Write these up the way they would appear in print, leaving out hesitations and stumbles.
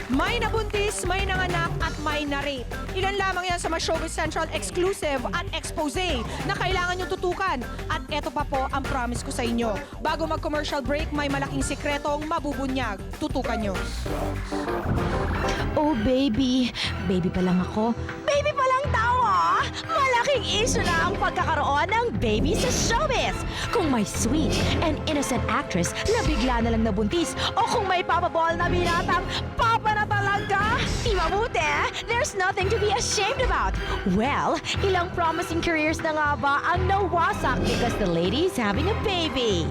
May nabuntis, may nanganak at may na-rape. Ilan lamang yan sa mga Showbiz Central exclusive at expose na kailangan nyo tutukan. At eto pa po ang promise ko sa inyo. Bago mag-commercial break, may malaking sikretong mabubunyag. Tutukan nyo. Oh, baby. Baby pa lang ako. Baby pa lang daw, ah! Malaking issue na ang pagkakaroon ng baby sa showbiz. Kung may sweet and innocent actress na bigla na lang nabuntis o kung may papabol na binatang papa na talaga. Di mabuti, there's nothing to be ashamed about. Well, ilang promising careers na nga ba ang nawasak because the lady's having a baby.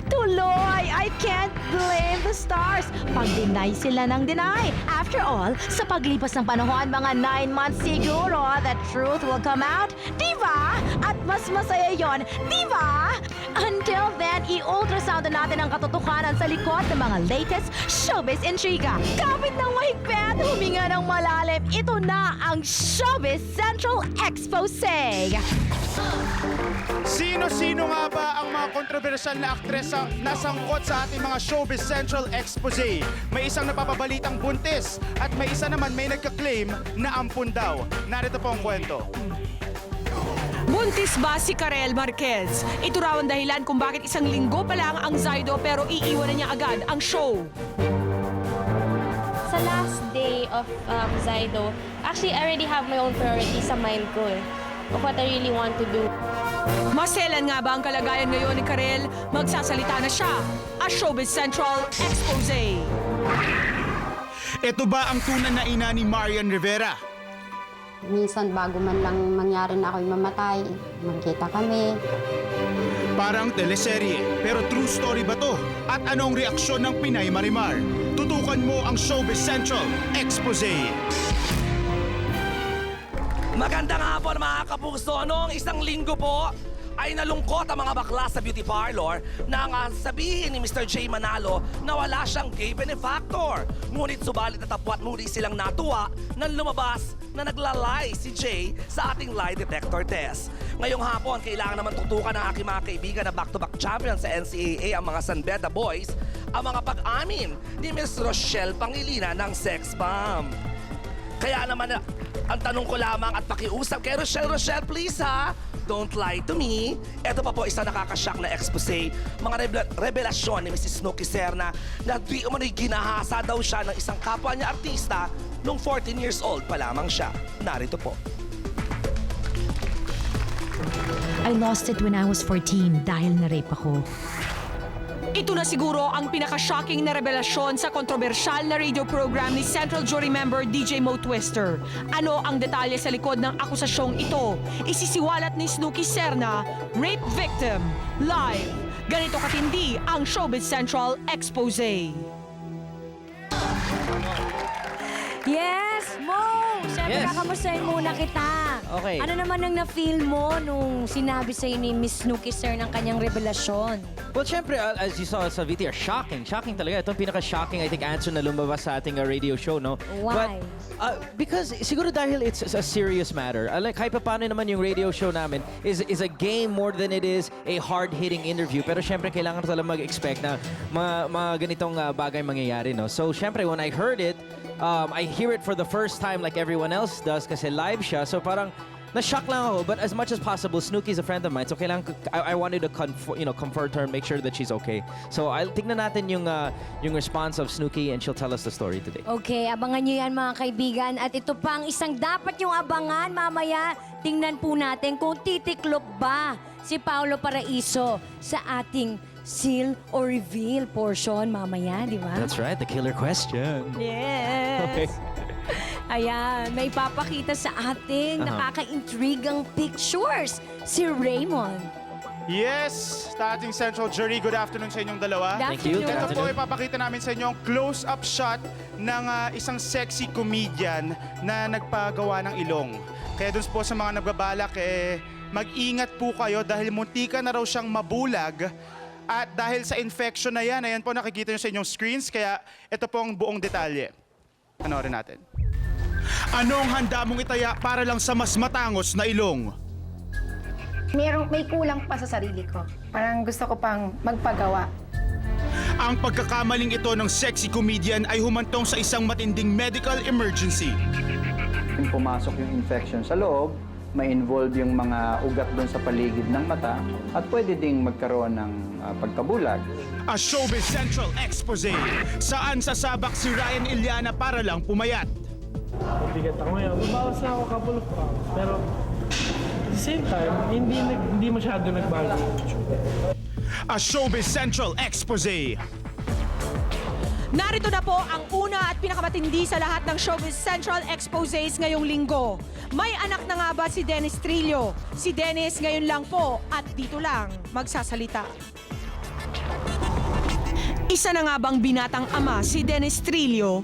Tuloy! I can't blame the stars. Pag-deny sila ng deny. After all, sa paglipas ng panahon, mga 9 months siguro, the truth will come out. Diba? At mas masaya yon, diba? Until then, i-ultrasound na natin ang katotohanan sa likod ng mga latest showbiz intriga. Kapit ng mahigpit, huminga ng malalim. Ito na ang Showbiz Central Expose. Sino-sino nga ba ang mga kontrobersyal na aktres ang nasangkot sa ating mga Showbiz Central Expose? May isang napapabalitang buntis at may isa naman may nagka-claim na ampun daw. Narito po ang kwento. Buntis ba si Karel Marquez? Ito raw ang dahilan kung bakit isang linggo pa lang ang Zydo pero iiwanan niya agad ang show. Sa last day of Zydo, actually, I already have my own priorities sa mind ko of what I really want to do. Maselan nga ba ang kalagayan ngayon ni Karel? Magsasalita na siya. A Showbiz Central Expose. Ito ba ang tunay na ina ni Marian Rivera? Minsan bago man lang mangyari na ako'y mamatay, magkita kami. Parang teleserye, pero true story ba to? At anong reaksyon ng Pinay Marimar? Tutukan mo ang Showbiz Central Expose. Magandang hapon mga kapuso. Noong isang linggo po ay nalungkot ang mga bakla sa beauty parlor nang sabihin ni Mr. J. Manalo na wala siyang gay benefactor. Ngunit subalit natapwat muli silang natuwa nang lumabas na naglalay si Jay sa ating lie detector test. Ngayong hapon, kailangan naman tutukan ng aking mga kaibigan na back-to-back champion sa NCAA ang mga San Beda Boys ang mga pag-amin ni Miss Rochelle Pangilinan ng Sex Bomb. Kaya naman, ang tanong ko lamang at pakiusap kay Rochelle, please ha, don't lie to me. Ito pa po isang nakakashock na expose. Mga revelasyon ni Mrs. Snooki Serna na di umano'y ginahasa daw siya ng isang kapwa niya artista nung 14 years old pa lamang siya. Narito po. I lost it when I was 14 dahil na-rape ako. Ito na siguro ang pinaka-shocking na revelasyon sa kontrobersyal na radio program ni Central Jury Member DJ Mo Twister. Ano ang detalye sa likod ng akusasyong ito? Isisiwalat ni Snooki Serna, rape victim, live. Ganito katindi ang Showbiz Central Expose. Yes, Mo! Siyempre, Yes. kakamustahin muna kita. Okay. Ano naman ang na-feel mo nung sinabi sa'yo ni Miss Snooki Sir ng kanyang revelasyon? Well, syempre, as you saw sa VTR, shocking. Shocking talaga. Ito ang pinaka-shocking, I think, answer na lumabas sa ating radio show, no? Why? But, because, siguro dahil it's a serious matter. Like, kahit pa paano naman yung radio show namin is a game more than it is a hard-hitting interview. Pero syempre, kailangan talaga mag-expect na mga ganitong bagay mangyayari, no? So, syempre, when I heard it, I hear it for the first time like everyone else does kasi live siya. So parang na-shock lang ako. But as much as possible, Snooki's a friend of mine. So kailangan I wanted to comfort her and make sure that she's okay. So tignan natin yung response of Snooki and she'll tell us the story today. Okay, abangan nyo yan mga kaibigan. At ito pang isang dapat yung abangan mamaya. Tingnan po natin kung titiklop ba si Paolo Paraiso sa ating seal or reveal portion mamaya, di ba? That's right, the killer question. Yes. Okay. Ayan, may papakita sa ating nakaka-intrigang pictures si Raymond. Yes, sa ating Central Jury, good afternoon sa inyong dalawa. Thank you. Good Ito po afternoon. ipapakita namin sa inyo ang close-up shot ng isang sexy comedian na nagpagawa ng ilong. Kaya dun po sa mga nagbabalak, mag-ingat po kayo dahil muntika na raw siyang mabulag. At dahil sa infection na yan, ayan po nakikita nyo sa inyong screens, kaya ito po ang buong detalye. Panoorin natin. Anong handa mong itaya para lang sa mas matangos na ilong? may kulang pa sa sarili ko. Parang gusto ko pang magpagawa. Ang pagkakamaling ito ng sexy comedian ay humantong sa isang matinding medical emergency. Kung pumasok yung infection sa loob, may involve yung mga ugat doon sa paligid ng mata at pwede ding magkaroon ng pagkabulag. A Showbiz Central Expose, saan sasabak si Ryan Iliana para lang pumayat. Mabigat ako ngayon. Bawas na ako couple of pounds. Pero at the same time, hindi masyado nagbago yung itsura. A Showbiz Central Expose. Narito na po ang una at pinakamatindi sa lahat ng Showbiz Central Exposes ngayong linggo. May anak na nga ba si Dennis Trillo? Si Dennis ngayon lang po at dito lang magsasalita. Isa na nga bang binatang ama si Dennis Trillo?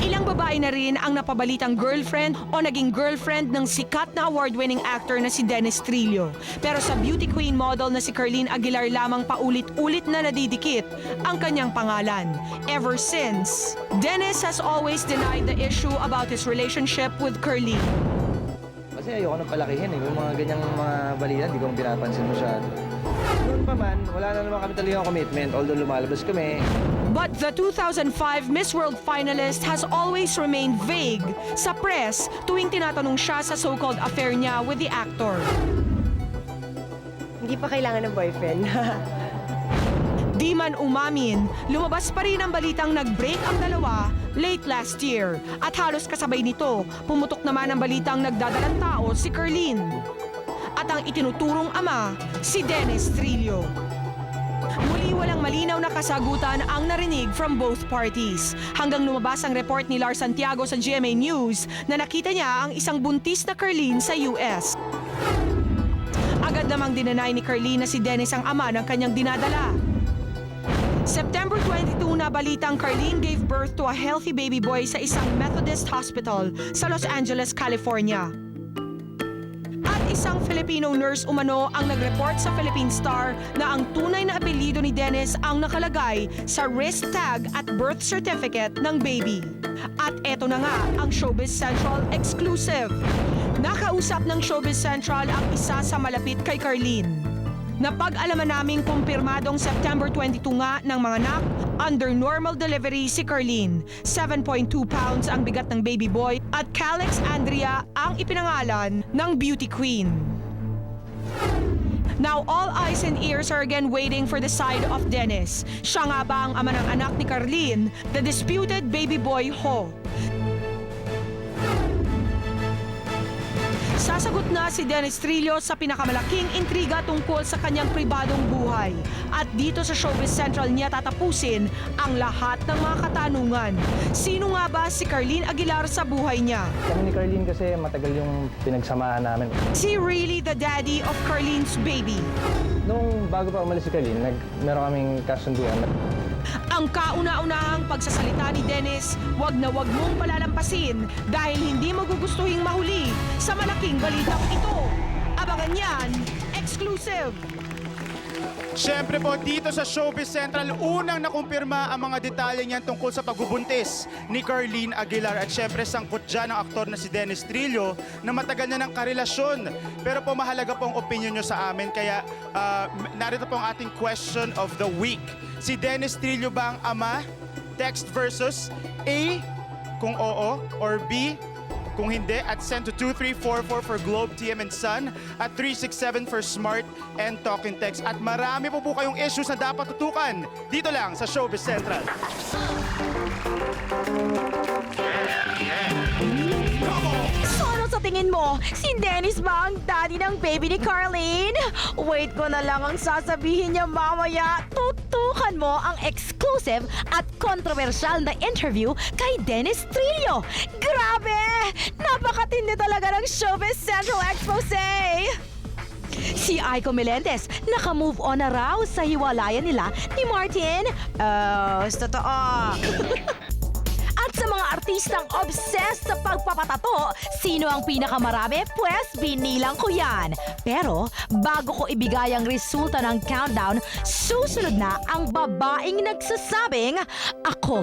Ilang babae na rin ang napabalitang girlfriend o naging girlfriend ng sikat na award-winning actor na si Dennis Trillo. Pero sa beauty queen model na si Carlene Aguilar lamang paulit-ulit na nadidikit ang kanyang pangalan. Ever since, Dennis has always denied the issue about his relationship with Carlene. Kasi ayoko nang palakihin eh. Yung mga ganyang mga balita, hindi ko pinapansin masyado. Noon pa man, wala na naman kami talagang commitment, although lumalabas kami. But the 2005 Miss World finalist has always remained vague sa press tuwing tinatanong siya sa so-called affair niya with the actor. Hindi pa kailangan ng boyfriend. Di man umamin, lumabas pa rin ang balitang nag-break ang dalawa late last year. At halos kasabay nito, pumutok naman ang balitang nagdadalang tao si Carlene. At ang itinuturong ama, si Dennis Trillo. Muli walang malinaw na kasagutan ang narinig from both parties. Hanggang lumabas ang report ni Lars Santiago sa GMA News na nakita niya ang isang buntis na Carlene sa US. Agad namang dinanay ni Carlene na si Dennis ang ama ng kanyang dinadala. September 22 na balitang Carlene gave birth to a healthy baby boy sa isang Methodist hospital sa Los Angeles, California. At isang Filipino nurse umano ang nag-report sa Philippine Star na ang tunay na apelyido ni Dennis ang nakalagay sa wrist tag at birth certificate ng baby. At eto na nga ang Showbiz Central exclusive. Nakausap ng Showbiz Central ang isa sa malapit kay Carlene. Napag-alaman naming kumpirmadong September 22 nga ng mga anak, under normal delivery si Carlene. 7.2 pounds ang bigat ng baby boy at Calix Andrea ang ipinangalan ng beauty queen. Now all eyes and ears are again waiting for the side of Dennis. Siya nga ba ang ama ng anak ni Carlene, the disputed baby boy Ho? Sasagot na si Dennis Trillo sa pinakamalaking intriga tungkol sa kanyang pribadong buhay. At dito sa Showbiz Central niya tatapusin ang lahat ng mga katanungan. Sino nga ba si Carlene Aguilar sa buhay niya? Kami ni Carlene kasi matagal yung pinagsamahan namin. Is he really the daddy of Carlene's baby? Nung bago pa umalis si Carlene, meron kaming kasunduan. Ang kauna-unahang pagsasalita ni Dennis, wag na wag mong palalampasin dahil hindi mo gugustuhing mahuli sa malaking balitang ito. Abangan yan, exclusive! Siyempre po, dito sa Showbiz Central, unang nakumpirma ang mga detalye niyan tungkol sa pagbubuntis ni Carlene Aguilar. At siyempre, sangkot dyan ang aktor na si Dennis Trillo na matagal na ng karelasyon. Pero po, mahalaga po ang opinion nyo sa amin. Kaya narito po ang ating question of the week. Si Dennis Trillo ba ang ama? Text versus A, kung oo, or B, kung hindi, at send to 2344 for Globe, TM and Sun, at 367 for Smart and Talking Text. At marami po kayong issues na dapat tutukan dito lang sa Showbiz Central. So ano sa tingin mo? Si Dennis ba ang daddy ng baby ni Carlene? Wait ko na lang ang sasabihin niya mamaya. Tutukan mo ang exclusive at kontrobersyal na interview kay Dennis Trillo. Grabe! Napakatindi talaga ng Showbiz Central Expose! Si Aiko Melendez, naka-move on na raw sa hiwalayan nila ni Martin. Totoo. At sa mga artistang obsessed sa pagpapatato, sino ang pinakamarami? Pwes, binilang ko yan. Pero, bago ko ibigay ang resulta ng countdown, susunod na ang babaeng nagsasabing, Ako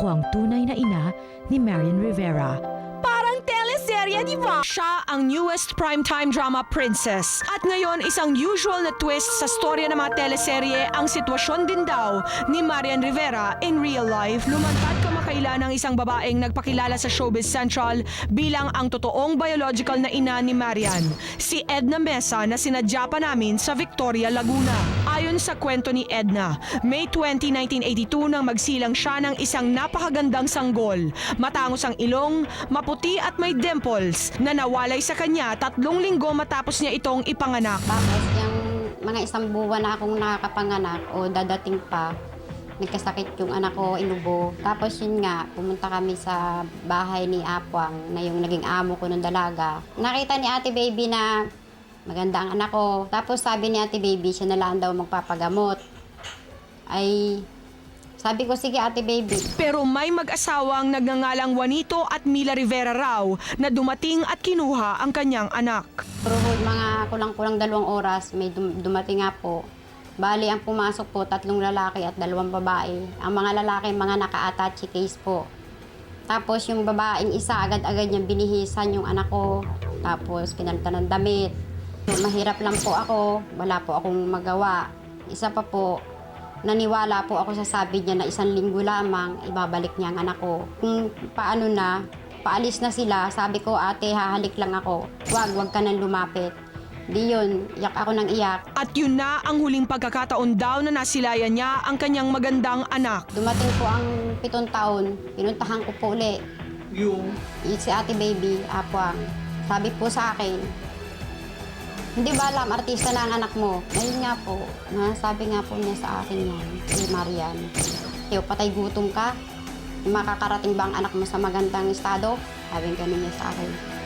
ang tunay na ina ni Marian Rivera. Parang teleserye di ba? Siya ang newest primetime drama princess. At ngayon, isang usual na twist sa storya ng mga teleserye ang sitwasyon din daw ni Marian Rivera in real life. Lumantad kamakailan ng isang babaeng nagpakilala sa Showbiz Central bilang ang totoong biological na ina ni Marian, si Edna Mesa na sinadya pa namin sa Victoria, Laguna. Ayon sa kwento ni Edna, May 20, 1982 nang magsilang siya ng isang napakagandang sanggol. Matangos ang ilong, maputi at may dimples na nawalay sa kanya 3 linggo matapos niya itong ipanganak. Tapos yung mga 1 buwan na akong nakakapanganak o dadating pa, nagkasakit yung anak ko, inubo. Tapos yun nga, pumunta kami sa bahay ni Apwang na yung naging amo ko ng dalaga. Nakita ni Ate Baby na maganda ang anak ko. Tapos sabi ni Ate Baby, siya na lang daw magpapagamot. Ay, sabi ko, sige Ate Baby. Pero may mag-asawang nagngangalang Juanito at Mila Rivera raw na dumating at kinuha ang kanyang anak. Pero mga kulang-kulang 2 oras, may dumating nga po. Bali, ang pumasok po, 3 lalaki at 2 babae. Ang mga lalaki, mga naka-attache case po. Tapos yung babaeng isa, agad-agad niyang binihisan yung anak ko. Tapos pinalitan ng damit. Mahirap lang po ako, wala po akong magawa. Isa pa po, naniwala po ako sa sabi niya na 1 linggo lamang, ibabalik niya ang anak ko. Kung paano na, paalis na sila, sabi ko, ate, hahalik lang ako. Wag ka nang lumapit. Di yun, iyak ako ng iyak. At yun na ang huling pagkakataon daw na nasilayan niya ang kanyang magandang anak. Dumating po ang 7 taon, pinuntahan ko po uli. Yung? Si Ate Baby, Apwang. Sabi po sa akin, hindi ba alam, artista na ang anak mo? Ngayon nga po, sabi nga po niya sa akin yan, si Marian. Tiyo, patay gutom ka? Makakarating ba ang anak mo sa magandang estado? Sabi ganun niya sa akin.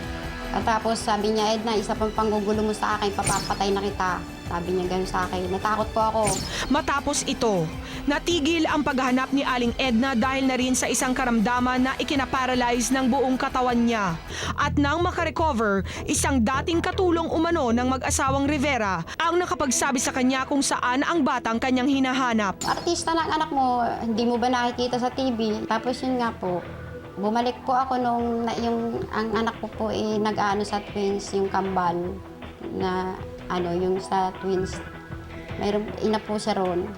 At tapos sabi niya, Edna, isa pang panggugulo mo sa akin, papapatay na kita. Sabi niya gano'n sa akin. Natakot po ako. Matapos ito, natigil ang paghahanap ni Aling Edna dahil na rin sa isang karamdaman na ikinaparalyze ng buong katawan niya. At nang makarecover, isang dating katulong umano ng mag-asawang Rivera ang nakapagsabi sa kanya kung saan ang batang kanyang hinahanap. Artista na ang anak mo, hindi mo ba nakikita sa TV? Tapos yun nga po, bumalik po ako nung ang anak ko po nag-ano sa twins, yung kambal na yung sa twins. Mayroon ina po siya ron,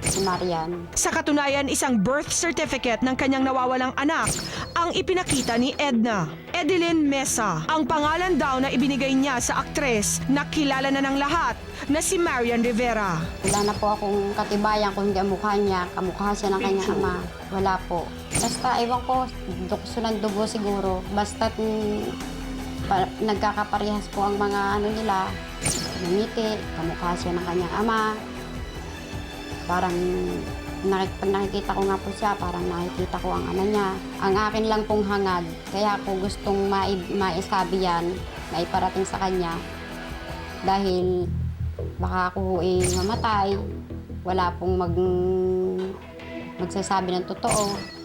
si Marian. Sa katunayan, isang birth certificate ng kanyang nawawalang anak ang ipinakita ni Edna. Edeline Mesa, ang pangalan daw na ibinigay niya sa aktres na kilala na ng lahat na si Marian Rivera. Wala na po akong katibayan kung hindi ang mukha niya, kamukha siya ng kanyang ama. Wala po. Basta, ewan ko, dukso ng dugo siguro. Basta nagkakaparehas po ang mga nila. Ngiti, kamukha siya ng kanyang ama. Parang pag nakikita ko nga po siya, parang nakikita ko ang ama niya. Ang akin lang pong hangad, kaya ako gustong maisabi yan, maiparating sa kanya. Dahil baka ako mamatay, wala pong magsasabi ng totoo.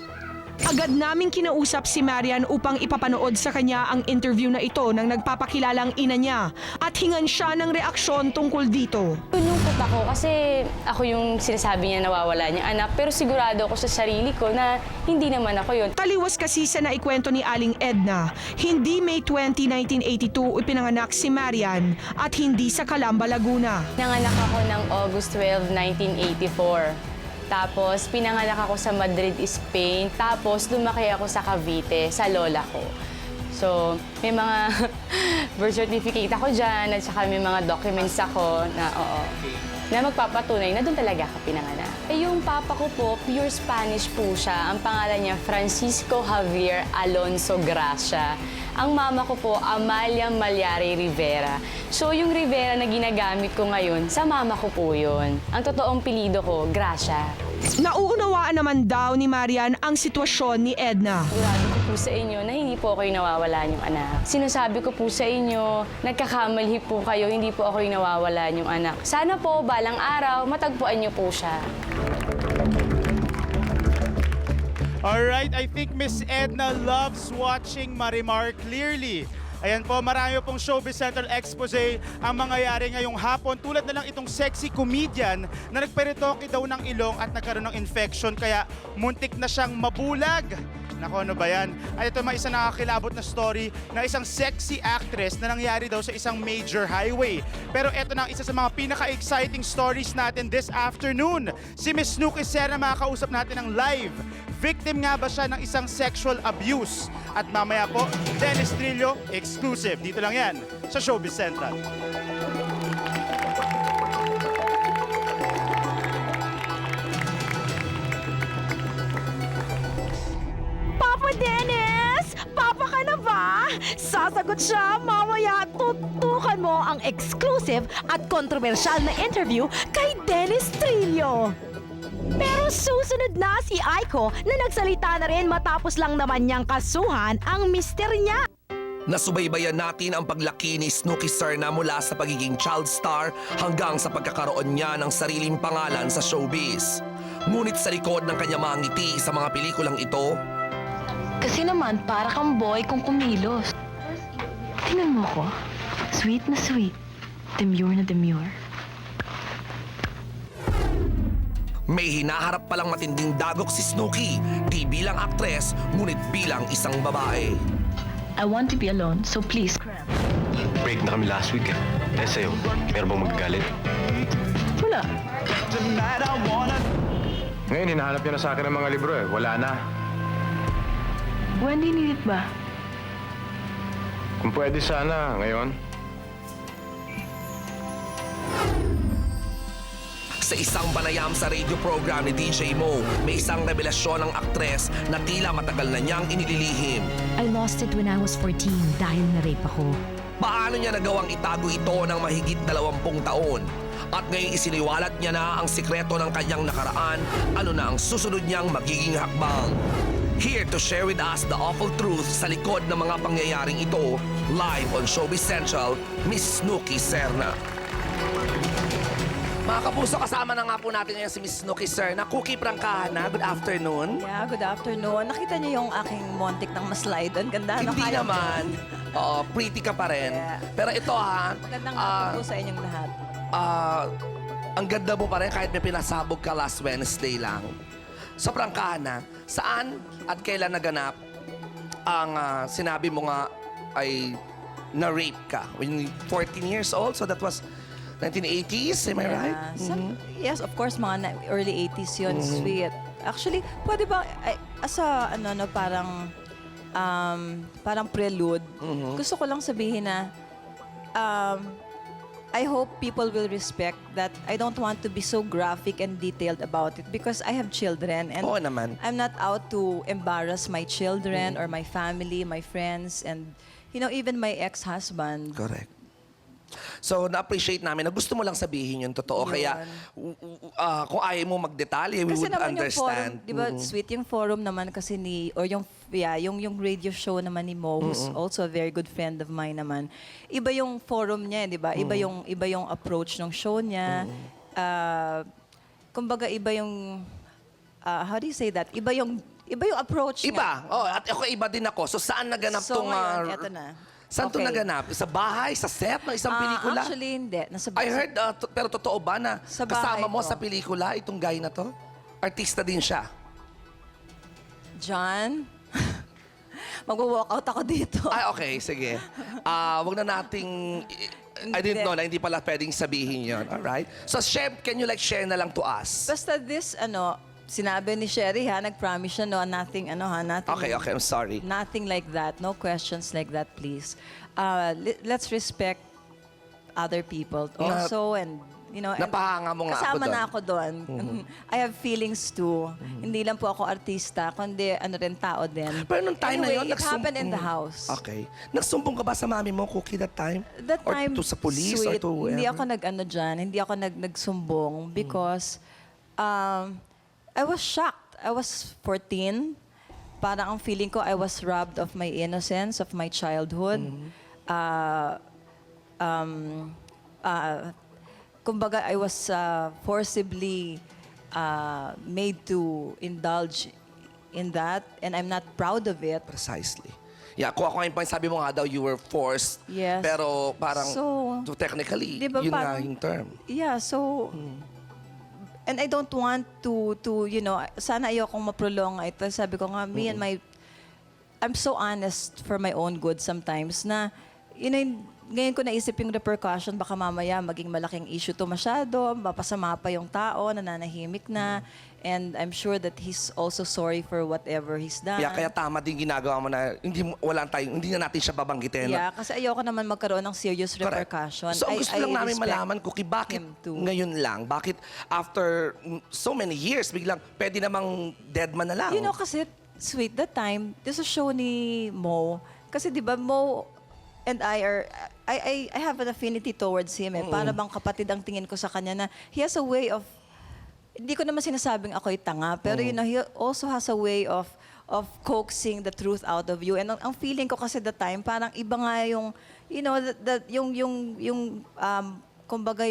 Agad naming kinausap si Marian upang ipapanood sa kanya ang interview na ito ng nagpapakilalang ina niya at hingan siya ng reaksyon tungkol dito. Lungkot ako kasi ako yung sinasabi niya nawawala niyang anak pero sigurado ako sa sarili ko na hindi naman ako yun. Taliwas kasi sa naikwento ni Aling Edna, hindi May 20, 1982 ipinanganak si Marian at hindi sa Calamba, Laguna. Nanganak ako ng August 12, 1984. Tapos, pinanganak ako sa Madrid, Spain. Tapos, lumaki ako sa Cavite, sa lola ko. So, may mga birth certificate ako dyan at saka may mga documents ako na magpapatunay na doon talaga ako pinanganak. Yung papa ko po, pure Spanish po siya. Ang pangalan niya, Francisco Javier Alonso Gracia. Ang mama ko po, Amalia Malyari Rivera. So, yung Rivera na ginagamit ko ngayon, sa mama ko po yun. Ang totoong pilido ko, Gracia. Nauunawaan naman daw ni Marian ang sitwasyon ni Edna. Sigurado ko po sa inyo na hindi po ako yung nawawalan yung anak. Sinasabi ko po sa inyo, nagkakamalhi po kayo, hindi po ako yung nawawalan yung anak. Sana po, balang araw, matagpuan niyo po siya. Alright, I think Miss Edna loves watching Marimar clearly. Ayan po, marami pong Showbiz Central expose ang mangyayari ngayong hapon. Tulad na lang itong sexy comedian na nagperitoke daw ng ilong at nagkaroon ng infection kaya muntik na siyang mabulag Nako, ano ba yan? At ito may isang nakakilabot na story ng isang sexy actress na nangyari daw sa isang major highway. Pero ito na ang isa sa mga pinaka-exciting stories natin this afternoon. Si Miss Snooki Serna makakausap natin ng live. Victim nga ba siya ng isang sexual abuse? At mamaya po, Dennis Trillo, exclusive. Dito lang yan sa Showbiz Central. Papa Dennis! Papa ka na ba? Sasagot siya mamaya. Tutukan mo ang exclusive at kontrobersyal na interview kay Dennis Trillo. Pero susunod na si Aiko na nagsalita na rin matapos lang naman niyang kasuhan ang mister niya. Nasubaybayan natin ang paglaki ni Snooki Serna mula sa pagiging child star hanggang sa pagkakaroon niya ng sariling pangalan sa showbiz. Ngunit sa likod ng kanyang mga ngiti sa mga pelikulang ito, Kasi naman, para kang boy kung kumilos. Tingnan mo ko. Sweet na sweet. Demure na demure. may hinaharap palang matinding dagok si Snooki, di bilang aktres, ngunit bilang isang babae. I want to be alone, so please. Break na kami last week eh. Eh sa'yo, meron bang magagalit? Wala. Ngayon, hinahanap niya na sa akin ang mga libro eh. Wala na. Wendy, need it ba? Kung pwede sana, ngayon. Sa isang panayam sa radio program ni DJ Mo, may isang revelasyon ng aktres na tila matagal na niyang inililihim. I lost it when I was 14 dahil na-rape ako. Paano niya nagawang itago ito ng mahigit 20 taon? At ngayon isiniwalat niya na ang sikreto ng kanyang nakaraan, ano na ang susunod niyang magiging hakbang. Here to share with us the awful truth sa likod ng mga pangyayaring ito, live on Showbiz Central, Miss Snooki Serna. Mga kapuso, kasama na nga po natin ngayon si Miss Snooki Serna. Cookie Prangkahana, good afternoon. Yeah, good afternoon. Nakita niyo yung aking montik ng maslide. Ang ganda. Hindi naman. Oo, pretty ka pa rin. Yeah. Pero ito ha, Magandang hapon po sa inyong lahat. ang ganda mo pa rin kahit may pinasabog ka last Wednesday lang. Sa Prangkahana, saan at kailan naganap ang sinabi mo nga ay na-rape ka? When you 14 years old, so that was 1980s, am I right? Yes, of course, mga early 80s yun. Sweet. Actually, pwede ba, as a, parang prelude, gusto ko lang sabihin na, I hope people will respect that I don't want to be so graphic and detailed about it because I have children and Oo naman. I'm not out to embarrass my children or my family, my friends, and even my ex-husband. Correct. So, na-appreciate namin na gusto mo lang sabihin yung totoo. Yun. Kaya, kung ayaw mo magdetalye, we Kasi would naman understand. yung forum, di ba, sweet yung forum naman kasi yung radio show naman ni Mo, who's also a very good friend of mine naman. Iba yung forum niya, di ba? Iba yung approach ng show niya. Kumbaga, iba yung, how do you say that? Iba yung approach niya. Iba. Oh, at ako iba din ako. So, saan naganap So, tong... ngayon, eto na. Saan to Okay. naganap? Sa bahay? Sa set ng isang pelikula? Actually, hindi. I heard, pero totoo ba na Sa bahay kasama mo ko. sa pelikula itong guy na to? Artista din siya. John, magwo-walkout ako dito. Ay, okay. Sige. Wag na nating... I didn't know na hindi pala pwedeng sabihin yon. Alright. So, Shep, can you share na lang to us? Basta this, sinabi ni Sherry nag-promise siya, nothing. Okay, I'm sorry. Nothing like that. No questions like that, please. Let's respect other people also and, Napahanga mo nga ako kasama doon. na ako doon. I have feelings too. Hindi lang po ako artista, kundi rin tao din. Pero nung time na Anyway, yun, it happened in the house. Okay. Nagsumbong ka ba sa mami mo, Cookie, that time? That or time, to sa police or sweet, to whoever? hindi ako hindi ako nagsumbong because I was shocked. I was 14. Parang ang feeling ko, I was robbed of my innocence, of my childhood. Kumbaga, I was forcibly made to indulge in that, and I'm not proud of it. Precisely. Yeah, kung ako yung point, sabi mo nga daw, you were forced. Yes. Pero parang, So, technically, di ba yun nga parang- yung term. Yeah, so... And I don't want to sana ayokong ma-prolong ito. Sabi ko nga, me and my I'm so honest for my own good sometimes na, ngayon ko naisip yung repercussion, baka mamaya maging malaking issue to masyado, mapasama pa yung tao, nananahimik na, and I'm sure that he's also sorry for whatever he's done. Kaya tama din ginagawa mo na hindi na natin siya babanggitin. Yeah, kasi ayoko naman magkaroon ng serious Correct. repercussion. So, ang gusto lang namin respect malaman, Cookie, bakit him too. ngayon lang? Bakit after so many years, biglang pwede namang dead man na lang? Kasi, sweet, that time, this is a show ni Mo. Kasi di ba, Mo and I have an affinity towards him. Para bang kapatid ang tingin ko sa kanya na he has a way of, hindi ko naman sinasabing ako'y tanga, pero he also has a way of coaxing the truth out of you. And ang feeling ko kasi the time, parang iba nga yung, kumbaga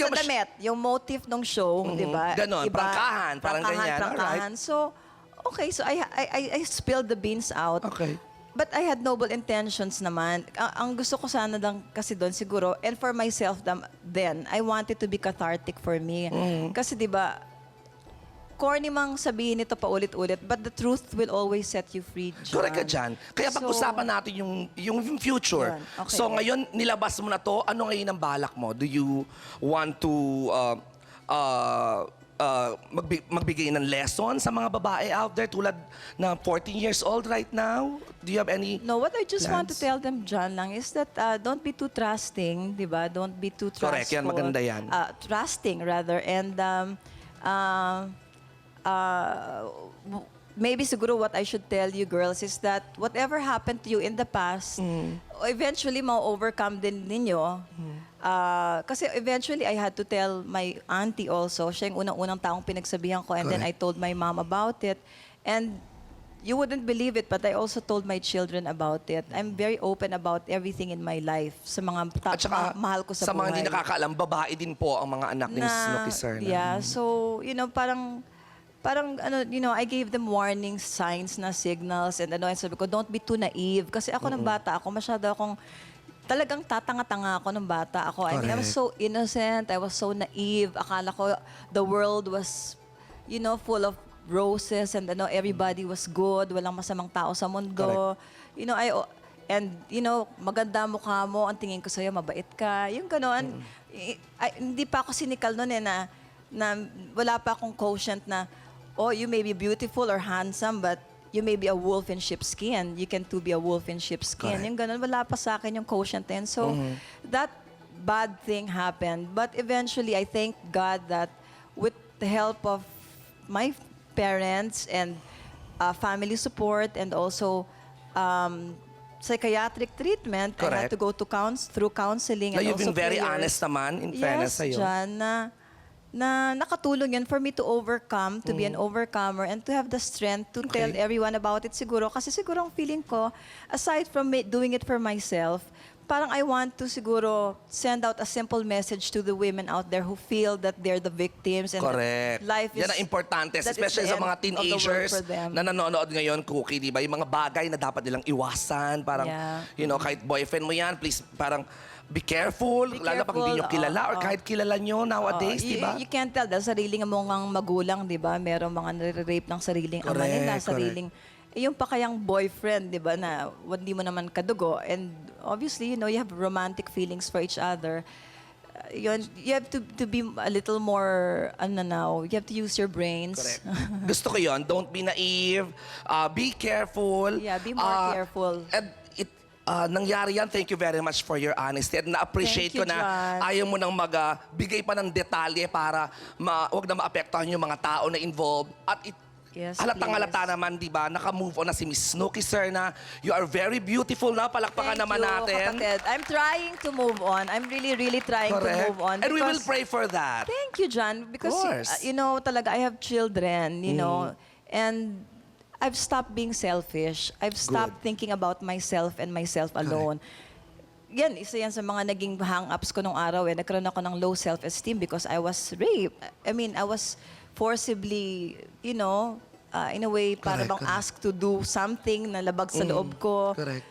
sa damit, yung motive ng show, di ba? Ganon, Iba, prangkahan, parang ganyan. prangkahan. So, okay, so I spilled the beans out. Okay. But I had noble intentions naman. Ang gusto ko sana lang kasi doon siguro, and for myself then, I wanted to be cathartic for me. Kasi di ba, corny mang sabihin ito paulit-ulit, but the truth will always set you free, John. Correct ka dyan. Kaya pag-usapan natin yung future. Yan, okay. So ngayon, nilabas mo na to, ano ngayon ang balak mo? Do you want to magbigay ng lesson sa mga babae out there tulad na 14 years old right now? Do you have any No, what I just want to plans? tell them, John, lang is that don't be too trusting, di ba? Don't be too trustful. Correct, yan, maganda yan. Trusting, rather. And maybe siguro what I should tell you girls is that whatever happened to you in the past, eventually ma-overcome din ninyo. Kasi eventually I had to tell my auntie also. Siya yung unang-unang taong pinagsabihan ko, and then I told my mom about it. And you wouldn't believe it, but I also told my children about it. I'm very open about everything in my life sa mga At saka, mahal ko sa mga buhay. hindi nakakaalam, babae din po ang mga anak ni Snooki Sir. Yeah, so, parang I gave them warning signs na signals, and and sabi ko, don't be too naive. Kasi ako ng bata ako, masyado akong, talagang tatanga-tanga ako ng bata ako. I mean, I was so innocent, I was so naive. Akala ko the world was, full of roses, and everybody was good, walang masamang tao sa mundo. Maganda mukha mo, ang tingin ko sa'yo, mabait ka. Yung gano'n. Hindi pa ako sinikal noon na wala pa akong quotient na, oh, you may be beautiful or handsome, but you may be a wolf in sheep's skin. You can too be a wolf in sheep's skin. Correct. Yung ganun, wala pa sa akin yung quotient na yun. So, that bad thing happened. But eventually, I thank God that with the help of my parents and family support and also psychiatric treatment, I had to go to through counseling. Na and you've been also very prayers. honest naman, in fairness sa'yo. Yes, John, na nakatulong yun for me to overcome, to be an overcomer, and to have the strength to tell everyone about it siguro. Kasi siguro ang feeling ko, aside from doing it for myself, parang I want to siguro send out a simple message to the women out there who feel that they're the victims. And Correct. that life is, Yan ang importante, that is especially the sa mga end of the world teenagers for them. na nanonood ngayon, Cookie, di ba? Yung mga bagay na dapat nilang iwasan. Parang, kahit boyfriend mo yan, please, parang, be careful, lalo pag hindi nyo kilala or kahit kilala nyo nowadays, di ba? You can't tell dahil sariling mo ngang magulang, di ba? Merong mga nare-rape ng sariling ama nila, sariling... Yung pa kayang boyfriend, di ba, na hindi mo naman kadugo. And obviously, you have romantic feelings for each other. You have to be a little more, you have to use your brains. Correct. Gusto ko yun. Don't be naive. Be careful. Yeah, be more careful. And nangyari yan, thank you very much for your honesty. At na-appreciate Thank ko you, na John. ayaw mo nang magbigay pa ng detalye para wag na maapektuhan yung mga tao na involved. At halatang-halata naman, di ba, naka-move on na si Miss Snooki Sir na you are very beautiful na. Palakpakan naman natin. Kapatid. I'm trying to move on. I'm really, really trying to move on. And we will because- pray for that. Thank you, John. Because, course. talaga, I have children, and I've stopped being selfish. I've stopped thinking about myself and myself alone. Yan, isa yan sa mga naging hang-ups ko nung araw. Nagkaroon ako ng low self-esteem because I was raped. I mean, I was forcibly, in a way, para bang asked to do something na labag sa loob ko. Correct.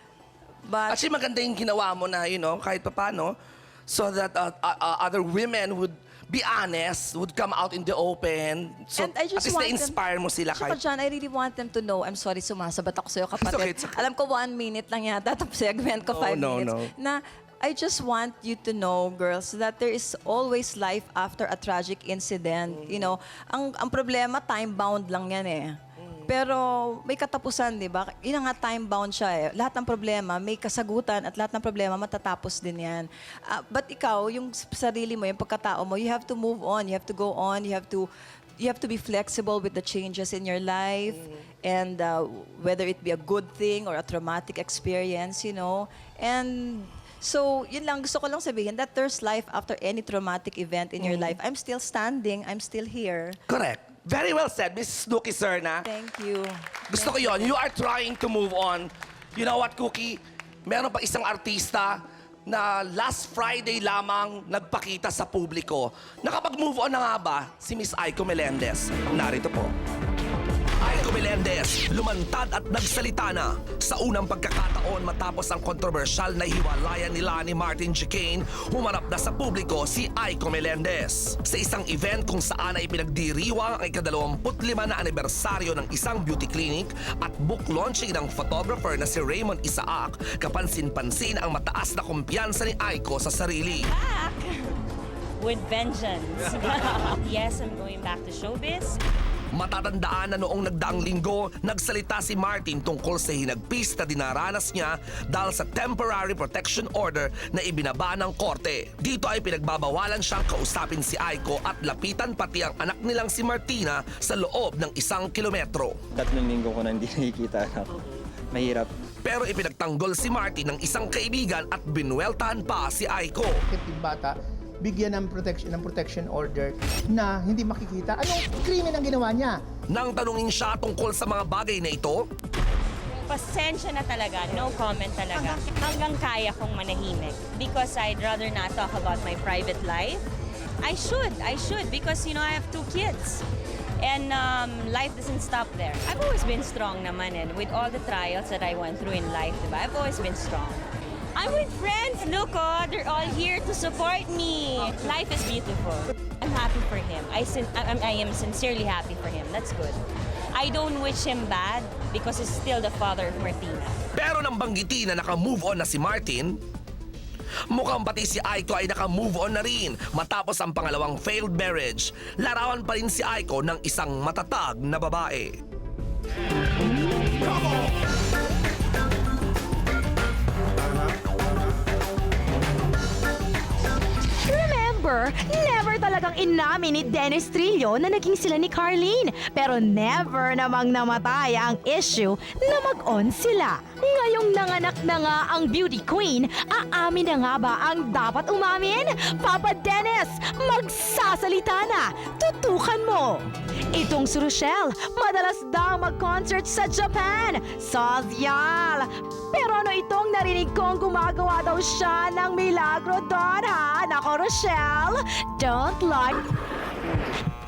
But, Actually, maganda yung ginawa mo na, kahit pa paano, so that other women would be honest, would come out in the open. So, And I just at least want them- na-inspire mo sila Tsaka kahit... John, I really want them to know, I'm sorry, sumasabat ako sa'yo, kapatid. It's okay, it's okay. Alam ko 1 minute lang yata itong segment ko, 5 No, minutes. no. Na I just want you to know, girls, that there is always life after a tragic incident. You know, ang problema, time-bound lang yan eh. Pero may katapusan, di ba? Yun nga, time-bound siya eh. Lahat ng problema, may kasagutan at lahat ng problema matatapos din yan. But ikaw, yung sarili mo, yung pagkatao mo, you have to move on, you have to go on, you have to be flexible with the changes in your life and whether it be a good thing or a traumatic experience, you know. And so, yun lang, gusto ko lang sabihin that there's life after any traumatic event in your life. I'm still standing, I'm still here. Correct. Very well said, Mrs. Snooki Serna. Thank you. Gusto ko yon. You are trying to move on. You know what, Cookie? Meron pa isang artista na last Friday lamang nagpakita sa publiko. Nakapag-move on na nga ba si Miss Aiko Melendez? Narito po. Aiko Melendez, lumantad at nagsalita na sa unang pagkakataon matapos ang kontrobersyal na hiwalayan nila ni Martin Chicane, humarap na sa publiko si Aiko Melendez. Sa isang event kung saan ay pinagdiriwang ang ika-25 na anibersaryo ng isang beauty clinic at book launching ng photographer na si Raymond Isaac, kapansin-pansin ang mataas na kumpiyansa ni Aiko sa sarili. With vengeance. Yes, I'm going back to showbiz. Matatandaan na noong nagdaang linggo, nagsalita si Martin tungkol sa hinagpis na dinaranas niya dahil sa temporary protection order na ibinaba ng korte. Dito ay pinagbabawalan siyang kausapin si Aiko at lapitan pati ang anak nilang si Martina sa loob ng 1 kilometro. 3 linggo ko na hindi nakikita anak. Mahirap. Pero ipinagtanggol si Martin ng isang kaibigan at binueltahan pa si Aiko. Yung bata, bigyan ng protection order na hindi makikita. Anong krimen ang ginawa niya? Nang tanungin siya tungkol sa mga bagay na ito, Pasensya na talaga, no comment talaga. Hanggang kaya kong manahimik because I'd rather not talk about my private life. I should because you know I have 2 kids. And life doesn't stop there. I've always been strong naman and with all the trials that I went through in life, diba? I've always been strong. I'm with friends, look oh, they're all here to support me. Life is beautiful. I'm happy for him. I am sincerely happy for him. That's good. I don't wish him bad because he's still the father of Martina. pero nang banggitin na naka-move on na si Martin, mukhang pati si Aiko ay naka-move on na rin matapos ang pangalawang failed marriage. Larawan pa rin si Aiko ng isang matatag na babae. Remember, never talagang inamin ni Dennis Trillo na naging sila ni Carlene. Pero never namang namatay ang issue na mag-on sila. Ngayong nanganak na nga ang beauty queen, aamin na nga ba ang dapat umamin? Papa Dennis, magsasalita na. Tutukan mo. Itong si Rochelle, madalas daw mag-concert sa Japan. Sosyal. Pero ano itong narinig kong gumagawa daw siya ng milagro doon ha? Nako Rochelle, don't like...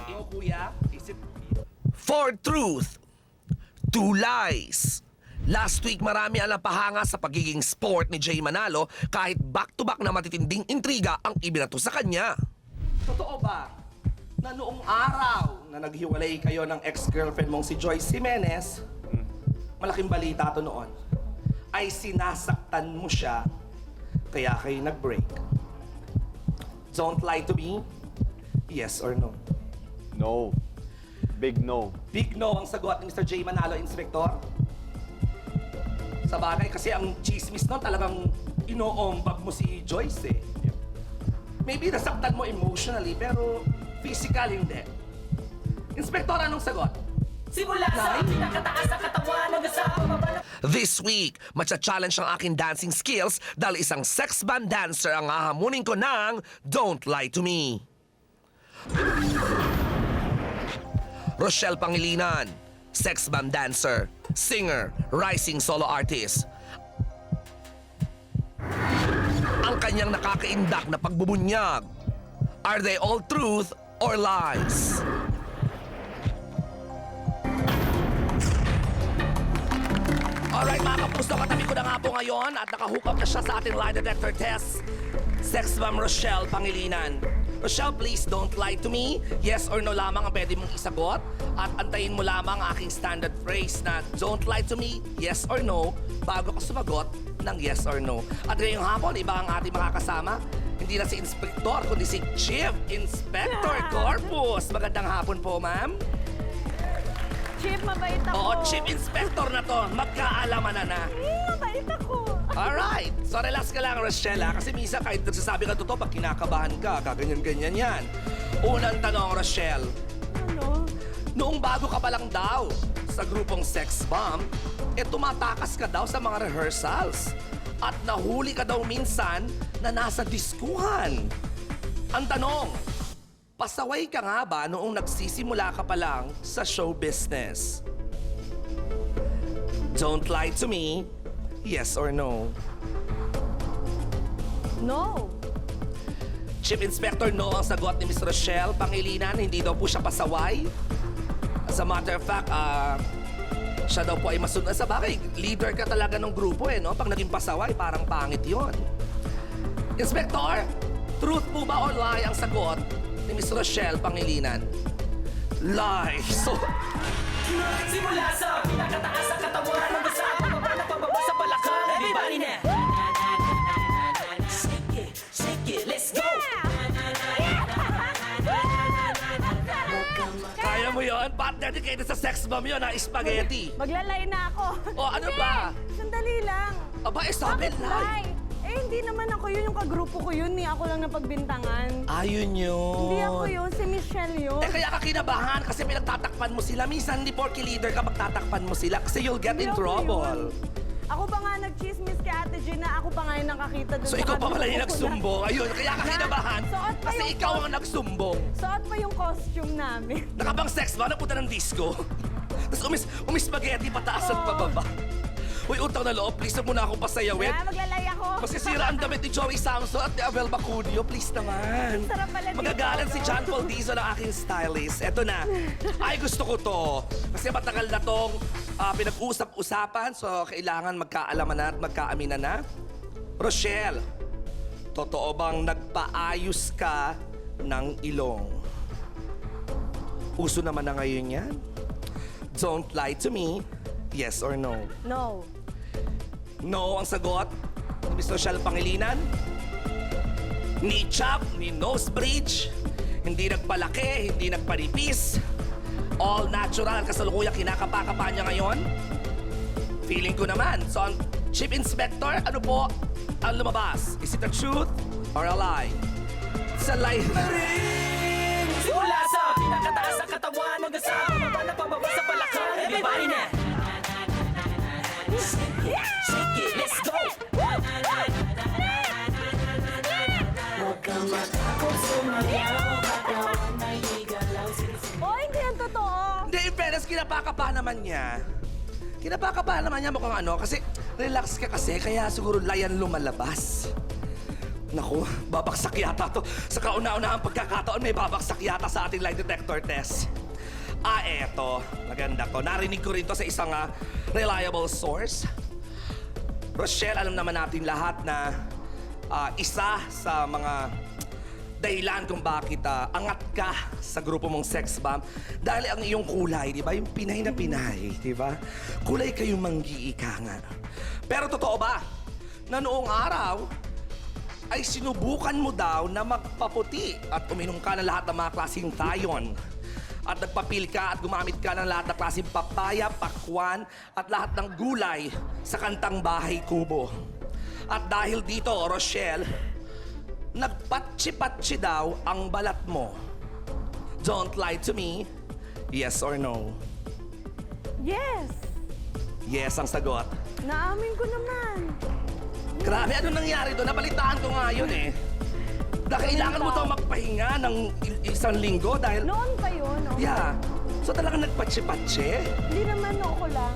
Yo, kuya, is it... 4 truth, 2 lies. Last week marami ang napahanga sa pagiging sport ni Jay Manalo kahit back-to-back na matitinding intriga ang ibinato sa kanya. Totoo ba na noong araw na naghiwalay kayo ng ex-girlfriend mong si Joyce Jimenez, malaking balita to noon, ay sinasaktan mo siya kaya kayo nag-break? Don't lie to me. Yes or no? No. Big no. Big no ang sagot ni Mr. J. Manalo, Inspector. Sa bagay, kasi ang chismis nun talagang inoombag mo si Joyce eh. Maybe nasaktan mo emotionally, pero physical hindi. Inspector, anong sagot? Simula sa pinakataas sa katawan hanggang sa pababa. This week, matcha-challenge ang aking dancing skills dahil isang sex band dancer ang hahamunin ko ng Don't Lie to Me. Rochelle Pangilinan, sex band dancer, singer, rising solo artist. Ang kanyang nakakaindak na pagbubunyag. Are they all truth or lies? Alright mga kapuso, katabi ko na nga po ngayon at nakahook up na siya sa ating lie detector test. Sex bomb Rochelle Pangilinan. Rochelle, please don't lie to me. Yes or no lamang ang pwede mong isagot. At antayin mo lamang ang aking standard phrase na don't lie to me, yes or no, bago ka sumagot ng yes or no. At ngayong hapon, iba ang ating makakasama. Hindi na si Inspektor, kundi si Chief Inspector Corpus. Magandang hapon po, ma'am. Chief, mabait ako. Oo, Chief Inspector na to. Magkaalaman na. Mabait ako. Alright. So relax ka lang, Rochelle, ha? Kasi minsan kahit nagsasabi ka totoo, pag kinakabahan ka, kaganyan-ganyan yan. Unang tanong, Rochelle. Ano? Noong bago ka pa lang daw sa grupong Sex Bomb, tumatakas ka daw sa mga rehearsals. At nahuli ka daw minsan na nasa diskuhan. Ang tanong, pasaway ka nga ba noong nagsisimula ka pa lang sa show business? Don't lie to me. Yes or no? No. Chief Inspector, no ang sagot ni Miss Rochelle Pangilinan. Hindi daw po siya pasaway. As a matter of fact, siya daw po ay masunod. Sa bagay, leader ka talaga ng grupo no? Pag naging pasaway, parang pangit yon. Inspector, truth po ba or lie ang sagot ni Miss Rochelle Pangilinan? Lie. So, simula sa pinakataas sa katawan, hanggang sa pababa na pababa sa balakang. Everybody na! Shake it, let's go! Kaya mo yun? Ba't dedicated sa sex bomb yun, ha? Spaghetti. Maglalay na ako. O, ano ba? Sandali lang. Aba, sabi lie. Hindi naman ako yun. Yung kagrupo ko yun. Ako lang napagbintangan. Ayun yun. Hindi ako yun. Si Michelle yun. Kaya ka kinabahan kasi pinagtatakpan mo sila. Minsan, hindi porky leader ka, magtatakpan mo sila kasi you'll get in Hindi ako trouble. Ako pa nga nag-chismis kay Ate Jean na ako pa nga yung nakakita dun So, sa ikaw pa pala yung kagrupo ko nagsumbong. Ayun, kaya ka kinabahan Suot pa kasi yung ikaw ang nagsumbong. Suot pa yung costume namin. Nakabang sex ba? Napunta ng disco? Tapos umis-spaghetti pataas at pababa. Uy, utang na loob, please huwag mo na akong pasayawin. Maglalay ako. Masisira ang damit ni Joey Samson at ni Abel Bacudio. Please naman. Sarap pala dito. Magagalan si John Paul Dizon ang aking stylist. Eto na. Ay, gusto ko to. Kasi matagal na tong pinag-usap-usapan. So, kailangan magkaalaman na at magkaaminan na. Rochelle, totoo bang nagpaayos ka ng ilong? Uso naman na ngayon yan. Don't lie to me. Yes or no? No. No ang sagot ni Miss Rochelle Pangilinan. Ni chop, ni nose bridge, hindi nagpalaki, hindi nagpanipis. All natural, kasalukuyang kinakapa-kapa niya ngayon. Feeling ko naman. So, ang Chief Inspector, ano po ang lumabas? Is it a truth or a lie? It's a lie. Simula sa pinakataas sa katawan, hanggang sa pababa na pababa sa balakang. Everybody na! Shake it, let's go! Oh, hindi yan totoo. Hindi, in fairness, kinapakapa naman niya. Kinapakapa naman niya mukhang ano, kasi relax ka kasi, kaya siguro layan lumalabas. Naku, babaksak yata to. Sa kauna-unahang pagkakataon, may babaksak yata sa ating lie detector test. Eto. Maganda to. Narinig ko rin to sa isang reliable source. Rochelle, alam naman natin lahat na isa sa mga dahilan kung bakit angat ka sa grupo mong sex bomb dahil ang iyong kulay, di ba? Yung Pinay na Pinay, di ba? Kulay kayong manggiika nga. Pero totoo ba na noong araw ay sinubukan mo daw na magpaputi at uminom ka ng lahat ng mga klaseng tayon at nagpapil ka at gumamit ka ng lahat ng klaseng papaya, pakwan at lahat ng gulay sa kantang Bahay Kubo. At dahil dito, Rochelle, nagpatsi-patsi daw ang balat mo. Don't lie to me. Yes or no? Yes. Yes ang sagot. Naamin ko naman. Grabe, ano nangyari doon? Nabalitaan ko nga yun eh. Na kailangan mo daw magpahinga ng isang linggo dahil... Noon pa yun, no? Yeah. So talagang nagpatsi-patsi? Hindi naman noo ko lang.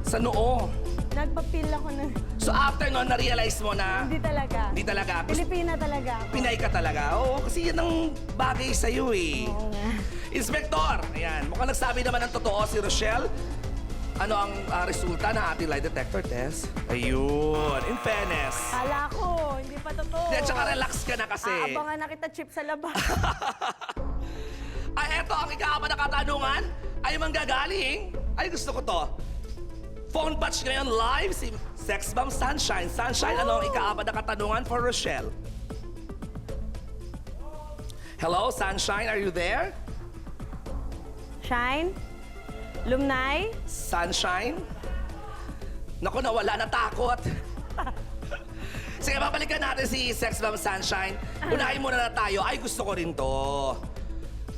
Sa noo? Nagpapil ako na. So after nun, na-realize mo na... Hindi talaga. Hindi talaga. Pilipina talaga ako. Pinay ka talaga. Oo, kasi yan ang bagay sa'yo eh. Oo nga. Inspektor, ayan, mukhang nagsabi naman ng totoo si Rochelle. Ano ang resulta ng ating lie detector test? Ayun, in fairness. Kala ko, hindi pa totoo. Hindi, tsaka relax ka na kasi. Aabangan na kita, Chip, sa labas. Ay, eto, ang ikaapat na katanungan ay manggagaling. Ay, gusto ko to. Phone batch ngayon live si Sex Bomb Sunshine. Sunshine, ano ang ikaapat na katanungan for Rochelle? Hello, Sunshine, are you there? Shine? Lumnay? Sunshine? Naku, nawala na takot. Sige, babalikan natin si Sex Bomb Sunshine. Unahin muna na tayo. Ay, gusto ko rin to.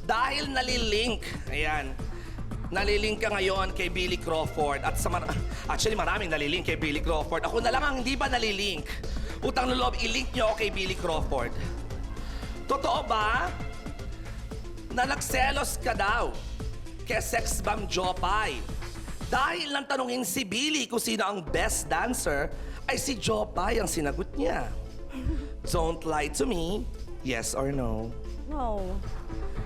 Dahil nalilink, ayan, nalilink ka ngayon kay Billy Crawford. At actually, maraming nalilink kay Billy Crawford. Ako na lang ang hindi ba nalilink. Utang na loob, ilink niyo ako kay Billy Crawford. Totoo ba na nagselos ka daw kay Sex Bomb Jopay? Dahil nang tanungin si Billy kung sino ang best dancer, ay si Jopay ang sinagot niya. Don't lie to me. Yes or no? No.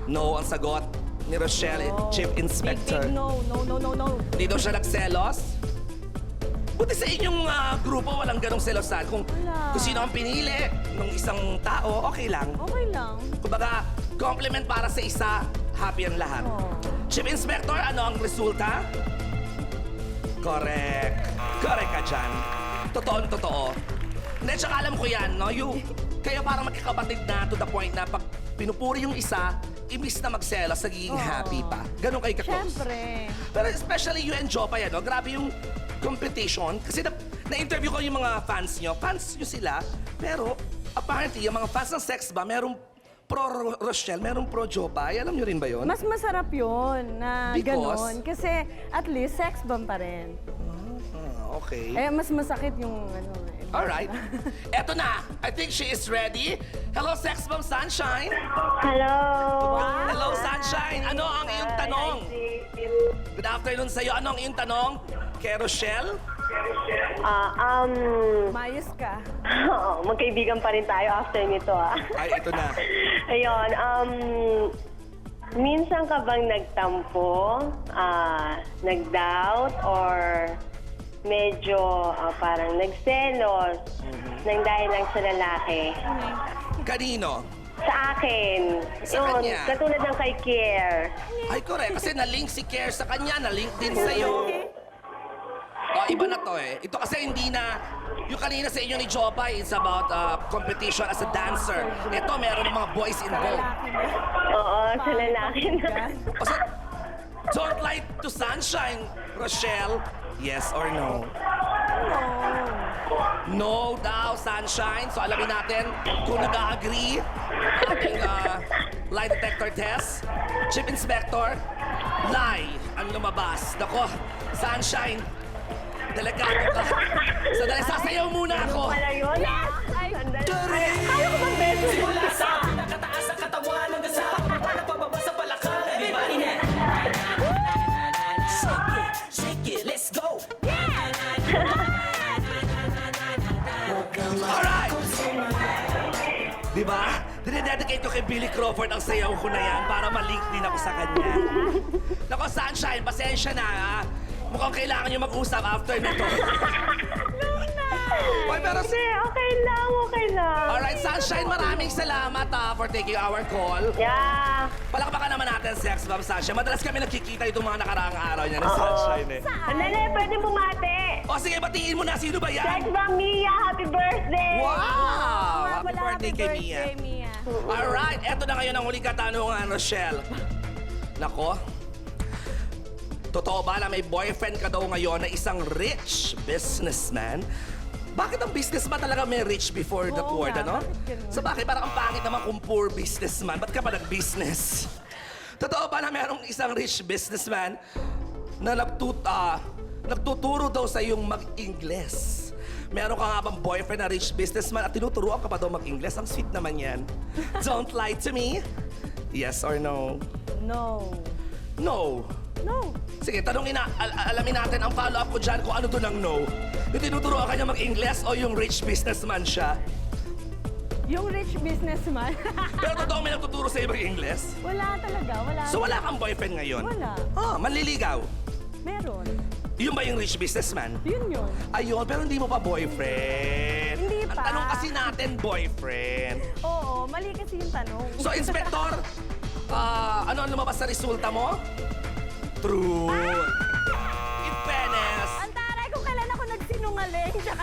No ang sagot ni Rochelle, Chief Inspector. Big no. No. Hindi daw siya nagselos? Buti sa inyong grupo walang ganong selosan. Kung sino ang pinili ng isang tao, okay lang. Okay lang. Kumbaga, compliment para sa isa, happy ang lahat. Chief Inspector, ano ang resulta? Correct. Correct ka dyan. Totoo. Hindi, tsaka alam ko yan, no? Kaya parang magkakapatid na to the point na pag pinupuri yung isa, imbis na magselos, nagiging happy pa. Ganon kayo ka-close. Siyempre. Pero especially you and Jopay, ano? Grabe yung competition. Kasi na-interview ko yung mga fans nyo. Fans nyo sila. Pero apparently, yung mga fans ng Sex Bomb, merong pro Rochelle, merong pro Jopay. Alam nyo rin ba yun? Mas masarap yun na Because? ganon. Kasi at least sex bomb pa rin. Okay. Eh, mas masakit yung ano. Alright. Eto na. I think she is ready. Hello, Sex Bomb Sunshine. Hello. Hello, Sunshine. Ano ang iyong tanong? Good afternoon sa'yo. Ano ang iyong tanong? Kay Rochelle? Mayos ka. Oo, magkaibigan pa rin tayo after nito Ay, ito na. Ayun, minsan ka bang nagtampo, nag-doubt, or medyo parang nagselos nang dahil lang sa lalaki? Kanino? Sa akin. Sa Yun, kanya? katulad ng kay Kier. Ay, correct. Kasi na-link si Care sa kanya, na-link din sa'yo. Iba na to eh. Ito kasi hindi na... Yung kanina sa inyo ni Jopay, it's about competition as a dancer. Ito, meron ng mga boys involved. Oo, sa lalaki na. O so, don't lie to Sunshine, Rochelle. Yes or no? No daw, Sunshine. So alamin natin kung nag-agree ating lie detector test. Chief Inspector, lie ang lumabas. Nako, Sunshine, delikado ka. Sandali, sasayaw muna ako. Wala yun? Yes! Sandali. Kaya ko bang beses? Simula sa nakataas ang katawan hanggang sa para pababa sa balakang. Everybody na. Shake it, let's go. Alright! Diba? Dinededicate ko kay Billy Crawford ang sayaw ko na yan para malink din ako sa kanya. Nako, Sunshine, pasensya na ha. Mukhang kailangan nyo mag-usap after nito. Oy, pero... Hindi, okay lang. Alright, Sunshine, maraming salamat for taking our call. Yeah. Palakpakan naman natin, Sex Bomb Sunshine. Madalas kami nagkikita itong mga nakaraang araw niya ni Sunshine eh. Sandali, pwede bumate. O sige, batiin mo na. Sino ba yan? Sex Bomb Mia, happy birthday! Wow! Happy Wala, birthday kay Mia. Mia. Alright, eto na ngayon ang huling katanungan, Rochelle. Nako, totoo ba na may boyfriend ka daw ngayon na isang rich businessman? Bakit ang business ba talaga may rich before that Oo word, nga, ano? bakit ganun? Sa bakit, parang ang pangit naman kung poor businessman. Ba't ka pa nag-business? Totoo ba na merong isang rich businessman na nagtuturo daw sa iyong mag-Ingles? Meron ka nga bang boyfriend na rich businessman at tinuturuan ka pa daw mag-Ingles? Ang sweet naman yan. Don't lie to me. Yes or no? No. No. No. Sige, alamin natin ang follow-up ko dyan kung ano to ng no. Yung tinuturoan ka niya mag-Ingles o yung rich businessman siya? Yung rich businessman. Pero totoo may nagtuturo sa iyo mag-Ingles? Wala talaga, wala. So wala kang boyfriend ngayon? Wala. Manliligaw? Meron. Yun ba yung rich businessman? Yun. Ayun, pero hindi mo pa boyfriend. Hindi pa. Ang tanong kasi natin, boyfriend. Oo, mali kasi yung tanong. So, Inspector, ano ang lumabas sa resulta mo? True. In fairness. Ang taray kung kailan ako nagsinungaling, tsaka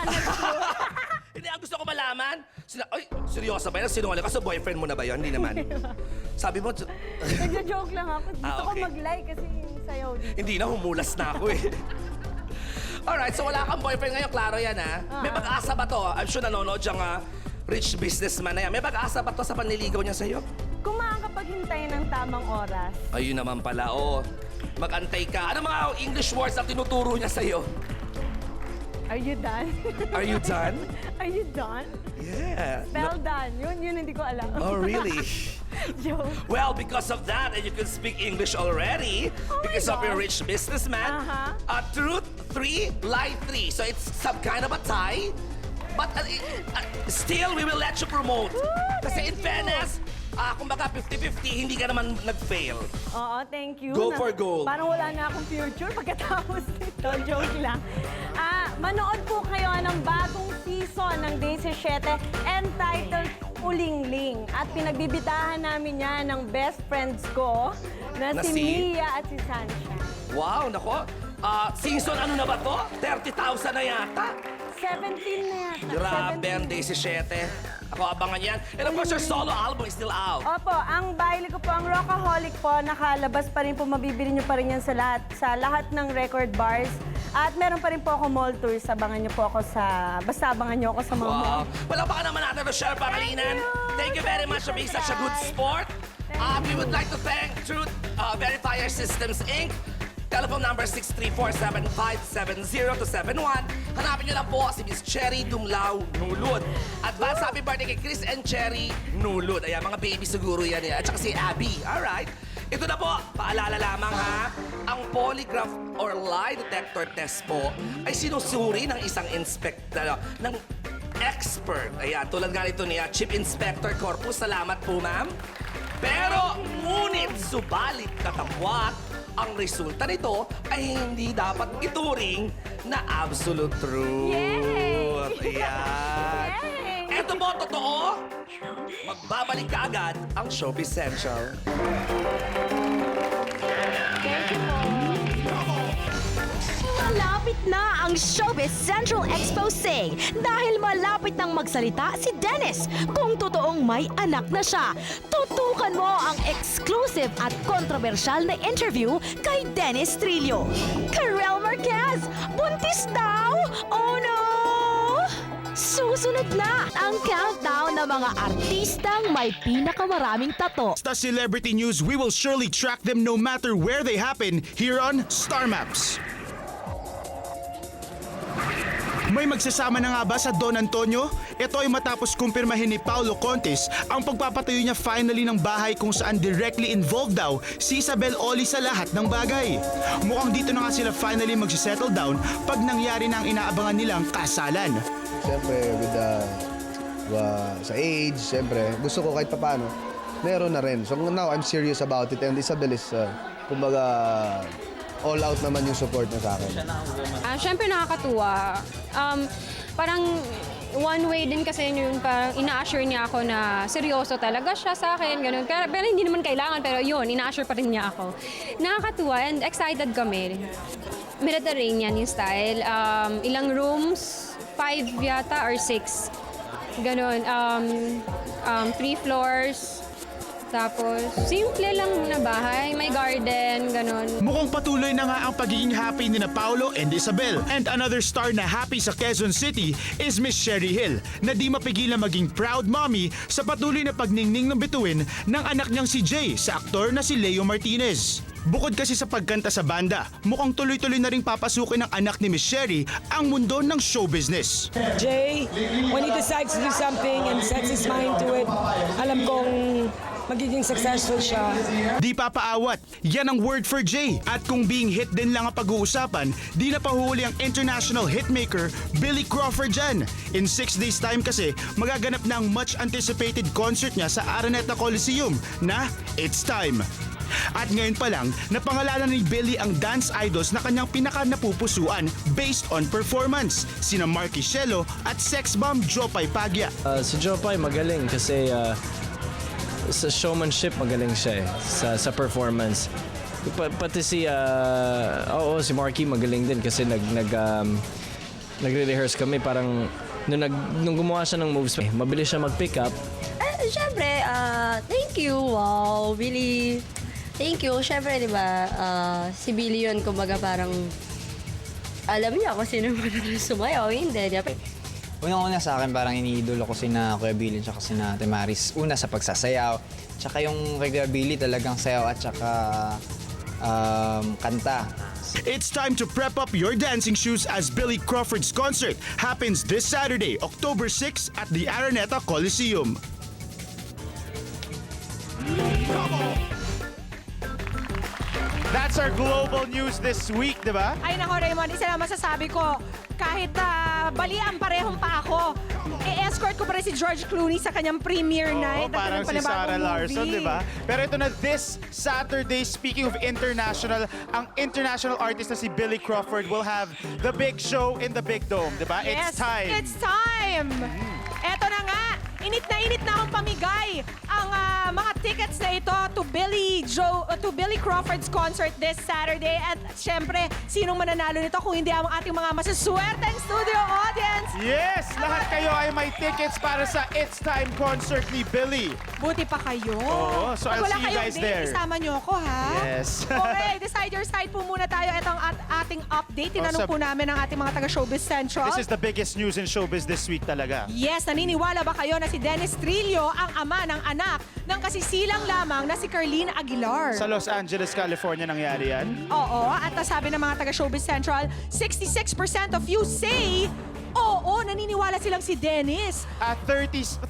Hindi, ang gusto ko malaman, ay, seryoso ba yan? Sinungaling ka? So, boyfriend mo na ba yun? Hindi naman. Sabi mo, Nagja-joke lang ako. Gusto ko okay. mag-like kasi yung sayaw dito. hindi na, humulas na ako eh. Alright, so wala kang boyfriend ngayon, klaro yan ha? May pag-asa ba to? I'm sure nanonood siyang rich businessman na yan. May pag-asa ba to sa panliligaw niya sa'yo? Kung makakapaghintay ng tamang oras. Ayun naman pala, mag-antay ka. Ano mga English words ang tinuturo niya sa'yo? Are you done? Are you done? Are you done? Yeah. Spell done. Yun hindi ko alam. Oh, really? Joke. Well, because of that, and you can speak English already, because of your rich businessman, truth 3, lie 3. So it's some kind of a tie, but still, we will let you promote. Kasi in fairness, kumbaga 50-50, hindi ka naman nag-fail. Oo, thank you. Go for gold. Parang wala na akong future pagkatapos nito. Joke lang. Manood po kayo ng bagong season ng Day 17 entitled Ulingling. At pinagbibitahan namin yan ng best friends ko na si Mia at si Sunshine. Wow, nako. Season ano na ba to? 30,000 na yata. 17 na yata. Grabe ang Day 17. Ako abangan yan. And of course, your solo album is still out. Opo, ang baile ko po, ang Rockaholic po, nakalabas pa rin po, mabibili nyo pa rin yan sa lahat ng record bars. At meron pa rin po ako mall tours, abangan nyo po ako basta abangan nyo ako sa mga mall. Palakpakan naman natin Rochelle Pangilinan. Thank you very much for being such a good sport. We would like to thank Truth Verifier Systems, Inc. Telephone number 634-757-0271. Hanapin nyo lang po si Miss Cherry Dumlao Nulud. Advance happy birthday kay Chris and Cherry Nulud. Ayan, mga baby siguro yan. At saka si Abby. Alright. Ito na po, paalala lamang ha. Ang polygraph or lie detector test po ay sinusuri ng isang inspector, ng expert. Ayan, tulad nga nito ni Chief Inspector Corpus. Salamat po, ma'am. Pero, ngunit, subalit katapwat, ang resulta nito ay hindi dapat ituring na absolute truth. Yay! Ayan. Ito po, totoo. Magbabalik ka agad ang Showbiz Central. Malapit na ang Showbiz Central Exposé dahil malapit nang magsalita si Dennis kung totoong may anak na siya. Tutukan mo ang exclusive at kontrobersyal na interview kay Dennis Trillo. Karel Marquez, buntis daw? Oh no! Susunod na ang countdown ng mga artistang may pinakamaraming tato. Sa celebrity news, we will surely track them no matter where they happen here on Star Maps. May magsasama na nga ba sa Don Antonio? Ito ay matapos kumpirmahin ni Paulo Contes ang pagpapatayo niya finally ng bahay kung saan directly involved daw si Isabel Oli sa lahat ng bagay. Mukhang dito na nga sila finally magsisettle down pag nangyari na ang inaabangan nilang kasalan. Siyempre, with sa age, siyempre, gusto ko kahit papaano, meron na rin. So now, I'm serious about it and Isabel is, kumbaga, all out naman yung support niya sa akin. Siyempre nakakatuwa. Parang one way din kasi yun, parang ina-assure niya ako na seryoso talaga siya sa akin, ganun. Pero hindi naman kailangan, pero yun, ina-assure pa rin niya ako. Nakakatuwa and excited kami. Mediterranean yung style. Ilang rooms? 5 yata or 6. Ganun. 3 floors. Tapos, simple lang na bahay. May garden, ganun. Mukhang patuloy na nga ang pagiging happy ni na Paulo and Isabel. And another star na happy sa Quezon City is Miss Sherry Hill, na di mapigilan maging proud mommy sa patuloy na pagningning ng bituin ng anak niyang si Jay sa aktor na si Leo Martinez. Bukod kasi sa pagkanta sa banda, mukhang tuloy-tuloy na ring papasukin ng anak ni Miss Sherry ang mundo ng show business. Jay, when he decides to do something and sets his mind to it, alam kong magiging successful siya. Di papaawat, yan ang word for Jay. At kung being hit din lang ang pag-uusapan, di na pahuli ang international hitmaker Billy Crawford dyan. In 6 days time kasi, magaganap na ang much anticipated concert niya sa Araneta Coliseum na It's Time. At ngayon pa lang, napangalanan ni Billy ang dance idols na kanyang pinaka-napupusuan based on performance, sina Marky Shelo at sex bomb Jopay Pagya. Si Jopay magaling kasi sa showmanship magaling siya sa performance. Pati si Marky magaling din kasi nagre-rehearse kami parang nung gumawa siya ng moves, mabilis siya mag-pick up. Siyempre, thank you. Wow, Billy. Thank you. Siyempre, di ba, si Billy yun, kumbaga parang alam niya kung sino magaling sumayaw. Hindi, di ba? Unang-una sa akin, parang iniidolo ko sina Kuya Billy at sina Ate Maris. Una sa pagsasayaw. Tsaka yung kay Kuya Billy talagang sayaw at tsaka kanta. It's time to prep up your dancing shoes as Billy Crawford's concert happens this Saturday, October 6 at the Araneta Coliseum. That's our global news this week, di ba? Ay nako Raymond, isa lang masasabi ko, kahit balian parehong pa ako, i-escort ko pa rin si George Clooney sa kanyang premiere night. ng Parang kanyang si Sarah panibagong Larson, movie. di ba? Pero ito na this Saturday, speaking of international, ang international artist na si Billy Crawford will have the big show in the Big Dome, di ba? Yes, It's time. It's time! Eto na nga, init na akong pamigay ang mga tickets na ito to Billy Crawford's concert this Saturday. At syempre, sinong mananalo nito kung hindi ang ating mga masuswerteng studio audience? Yes! Lahat kayo ay may tickets para sa It's Time concert ni Billy. Buti pa kayo. Oo, so Pag I'll wala see you kayong guys date, there. isama niyo ako, ha? Yes. Okay, decide your side po muna tayo. Ito ang ating update. Tinanong sa- po namin ang ating mga taga-Showbiz Central. This is the biggest news in showbiz this week talaga. Yes, naniniwala ba kayo na si Dennis Trillo ang ama ng anak ng kasisilang lamang na si Carlene Aguilar? Sa Los Angeles, California nangyari yan. Oo, at sabi ng mga taga-Showbiz Central, 66% of you say, oo, naniniwala silang si Dennis. At 34%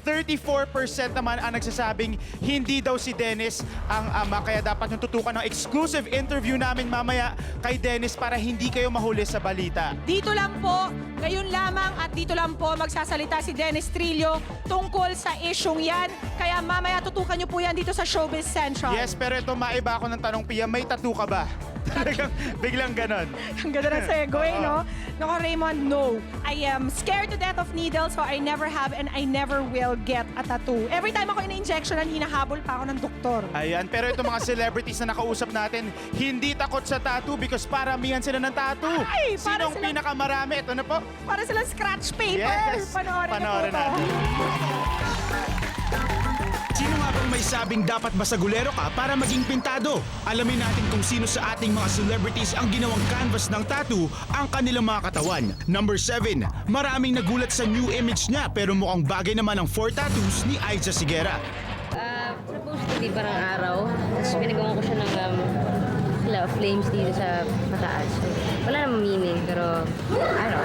naman ang nagsasabing hindi daw si Dennis ang ama. Kaya dapat yung tutukan ng exclusive interview namin mamaya kay Dennis para hindi kayo mahuli sa balita. Dito lang po, ngayon lamang at dito lang po magsasalita si Dennis Trillo tungkol sa isyong yan. Kaya mamaya tutukan niyo po yan dito sa Showbiz Central. Yes, pero ito maiba ako ng tanong, Pia, may tattoo ka ba? Talagang biglang ganon. Ang ganda ng segue, no? Nako, Raymond, no. I am scared to death of needles, so I never have and I never will get a tattoo. Every time ako ina-injectionan, hinahabol pa ako ng doktor. Ayan, pero itong mga celebrities na nakausap natin, hindi takot sa tattoo because paramihan sila ng tattoo. Ay, para Sinong silang- pinakamarami? Ito na po. Para silang scratch paper. Yes. Panoorin na po ito. natin. Sino nga bang may sabing dapat basagulero ka para maging pintado? Alamin natin kung sino sa ating mga celebrities ang ginawang canvas ng tattoo ang kanilang mga katawan. Number 7, maraming nagulat sa new image niya pero mukhang bagay naman ang 4 tattoos ni Aiza Sigera. Supposedly parang araw. Tapos pinagawa ko siya ng flames dito sa mataas. So, wala namang meaning, pero araw.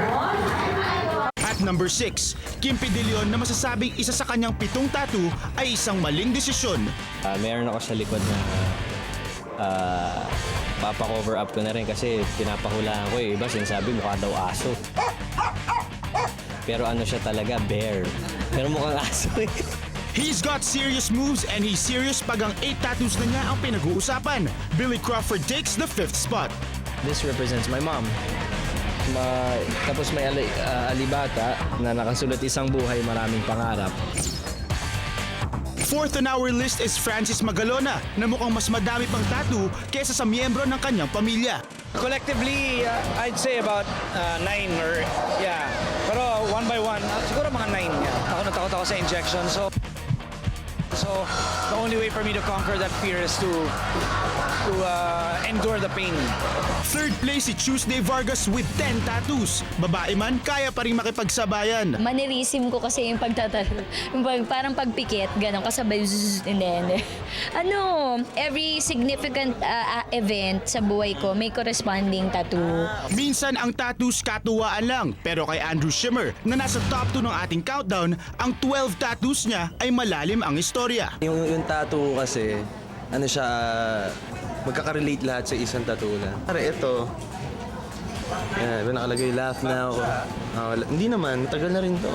At number 6, Kim P. De Leon na masasabing isa sa kanyang 7 tattoo ay isang maling desisyon. Meron ako sa likod na papa-cover up ko na rin kasi pinapahulaan ko Iba sinasabi mukha daw aso. Pero ano siya talaga, bear. Pero mukhang aso He's got serious moves and he's serious pag ang 8 tattoos na niya ang pinag-uusapan. Billy Crawford takes the 5th spot. This represents my mom. Tapos may alibata na nakasulat isang buhay, maraming pangarap. 4th on our list is Francis Magalona na mukhang mas madami pang tattoo kesa sa miyembro ng kanyang pamilya. Collectively, I'd say about 9 or yeah. Pero one by one, siguro mga 9. Yeah. Ako natakot ako sa injection. So the only way for me to conquer that fear is to endure the pain. 3rd place si Tuesday Vargas with 10 tattoos. Babae man, kaya pa rin makipagsabayan. Manirisim ko kasi yung pagtatalo. Parang pagpikit, gano'n, kasabay, zzz, and then, every significant event sa buhay ko, may corresponding tattoo. Minsan ang tattoos katuwaan lang, pero kay Andrew Schimmer na nasa top 2 ng ating countdown, ang 12 tattoos niya ay malalim ang istorya. Yung tattoo kasi, ano siya, magkaka-relate lahat sa isang tattoo lang. Pare, ito. Yan, nakalagay laugh now. Hindi naman, matagal na rin to.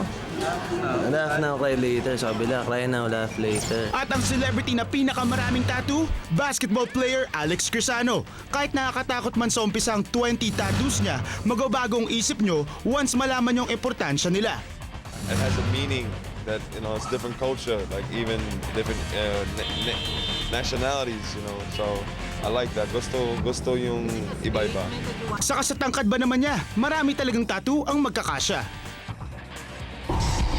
Laugh now, cry later. Sa kabila, cry now, laugh later. At ang celebrity na pinakamaraming tattoo, basketball player Alex Crisano. Kahit nakakatakot man sa umpisa ang 20 tattoos niya, magbabago ang isip nyo once malaman yung importansya nila. It has a meaning that, you know, it's different culture, like even different nationalities, you know. So I like that. Gusto yung iba-iba. Saka sa tangkad ba naman niya, marami talagang tattoo ang magkakasya.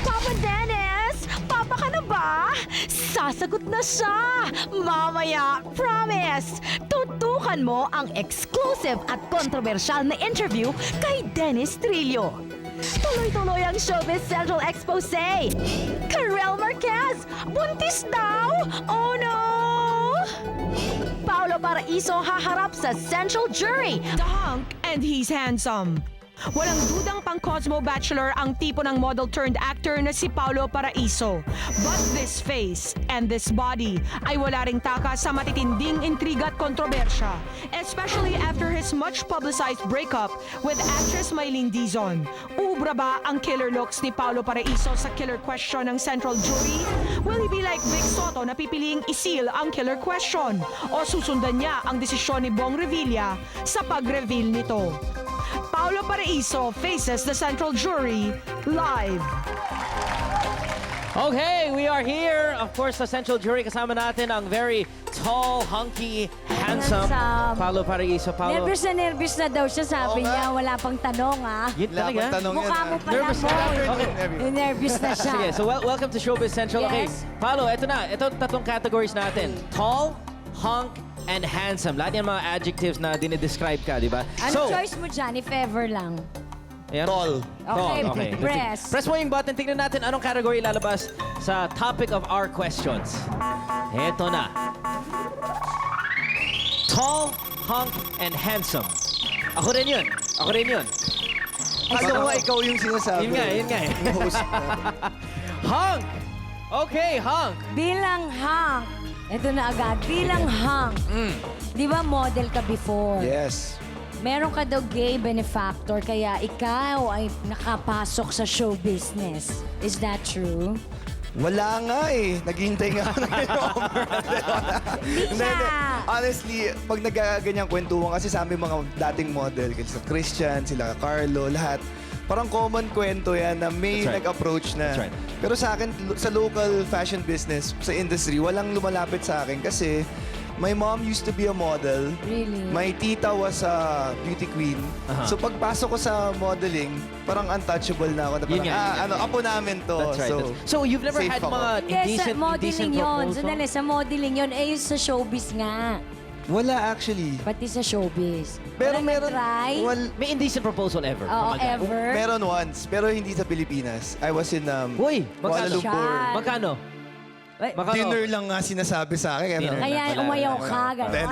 Papa Dennis! Papa ka na ba? Sasagot na siya! Mamaya, promise! Tutukan mo ang exclusive at kontrobersyal na interview kay Dennis Trillo. Tuloy-tuloy ang Showbiz Central Expose! Karel Marquez! Buntis daw! Oh no! Paolo Paraiso haharap sa Central Jury. The hunk and he's handsome. Walang dudang pang Cosmo Bachelor ang tipo ng model-turned-actor na si Paolo Paraiso. But this face and this body ay wala ring taka sa matitinding intriga at kontrobersya. Especially after his much-publicized breakup with actress Mylene Dizon. Ubra ba ang killer looks ni Paolo Paraiso sa killer question ng Central Jury? Will he be like Vic Soto na pipiliing isil ang killer question? O susundan niya ang desisyon ni Bong Revilla sa pag-reveal nito? Paolo Paraiso faces the Central Jury live. Okay, we are here. Of course, the Central Jury. Kasama natin ang very tall, hunky, handsome Paolo Paraiso. Nervous na daw siya, sabi niya. Wala pang tanong, ah. Yun talaga? Mukha mo pa lang mo. Nervous na siya. Sige, so welcome to Showbiz Central. Okay, Yes. Paolo, eto na. Ito tatlong categories natin. Tall, hunk, and handsome. Lahat yan mga adjectives na dinidescribe ka, di ba? Ano choice mo dyan, if ever lang? Ayan. Tall. Okay, press. Press mo yung button. Tingnan natin anong category lalabas sa topic of our questions. Eto na. Tall, hunk, and handsome. Ako rin yun. Ako rin yun. Ano nga ikaw yung sinasabi? Yun nga, yun nga. Hunk! Okay, hunk. Bilang hunk. Ito na agad. Bilang hunk. Di ba model ka before? Yes. Meron ka daw gay benefactor, kaya ikaw ay nakapasok sa show business. Is that true? Wala nga eh. Naghihintay nga ako ng offer. Hindi. Honestly, pag nagaganyang kwentuhan kasi sa aming mga dating model, sila Christian, sila Carlo, lahat, parang common kwento yan na may That's right. nag-approach na. That's right. Pero sa akin, sa local fashion business, sa industry, walang lumalapit sa akin kasi my mom used to be a model. Really? My tita was a beauty queen. So pagpasok ko sa modeling, parang untouchable na ako. Na Yun parang, nga, yun nga. apo namin to. That's right. So you've never safe had ako. mga Yes, sa indecent modeling yun. proposal? Sandali, sa modeling yun. Eh, yung sa showbiz nga. Wala actually. Pati sa showbiz. Pero Walang meron, nag-try? May indecent proposal ever? Oo, Oh my God. ever. Meron once, pero hindi sa Pilipinas. I was in Uy, Kuala magkano? Lumpur. Magkano? Ay, Magkano? Dinner lang nga sinasabi sa akin. Dinner. Kaya Wala, umayaw wala, ka, wala. gano'n.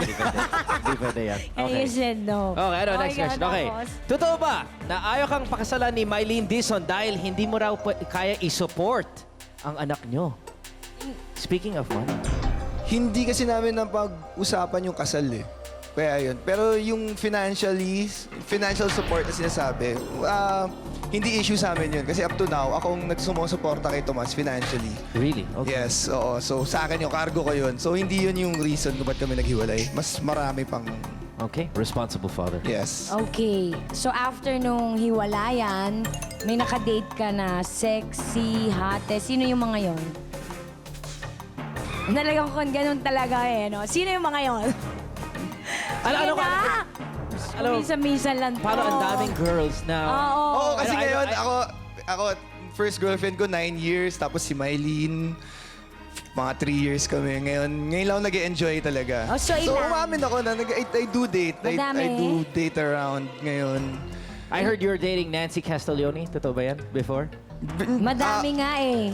Hindi pwede yan. And you said no. Okay, ano, next Okay, question. Okay. tapos? Totoo ba na ayaw kang pakasalan ni Mylene Dizon dahil hindi mo raw kaya i-support ang anak nyo? Speaking of money. Hindi kasi namin napag-usapan yung kasal eh. Kaya yun. Pero yung financial support na sinasabi, hindi issue sa amin yun. Kasi up to now, akong nagsumusuporta kay Tomas financially. Really? Okay. Yes, oo. So sa akin yung cargo ko yun. So hindi yun yung reason kung ba't kami naghiwalay. Mas marami pang... Okay, responsible father. Yes. Okay. So after nung hiwalayan, may nakadate ka na sexy, hate. Sino yung mga yon? Nalagang kung ganun talaga eh, no? Sino yung mga yon? Ano ka? Minsan-minsan lang to. Parang ang daming girls na... Oo, kasi Ano, ngayon, ako, first girlfriend ko, 9 years. Tapos si Mylene, mga 3 years kami. Ngayon lang ako nag-enjoy talaga. Oh, so ilan? umamin ako na I do date. I Madami. do date around ngayon. I heard you're dating Nancy Castiglione. Totoo ba yan? Before? Madami nga eh.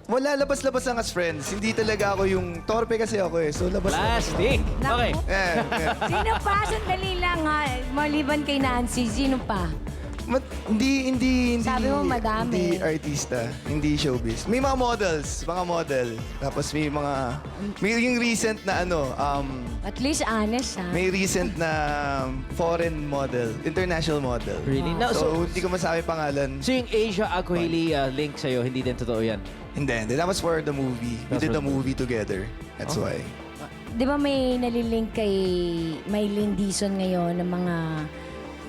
Wala, labas-labas lang as friends. Hindi talaga ako yung... Torpe kasi ako eh. So, labas Plastic! Okay. Yeah. Sino pa? Sandali lang ha. Maliban kay Nancy, sino pa? Hindi Sabi mo madami. Hindi artista, hindi showbiz. May mga mga model. Tapos may yung recent na At least honest, ha? may recent na foreign model, international model. Really? No, So, hindi ko masabi pangalan. So yung Asia Akuhili link sa'yo, hindi din totoo yan? Hindi. That was for the movie. We did the movie together. That's why. Di ba may nalilink kay Maylin Dizon ngayon ng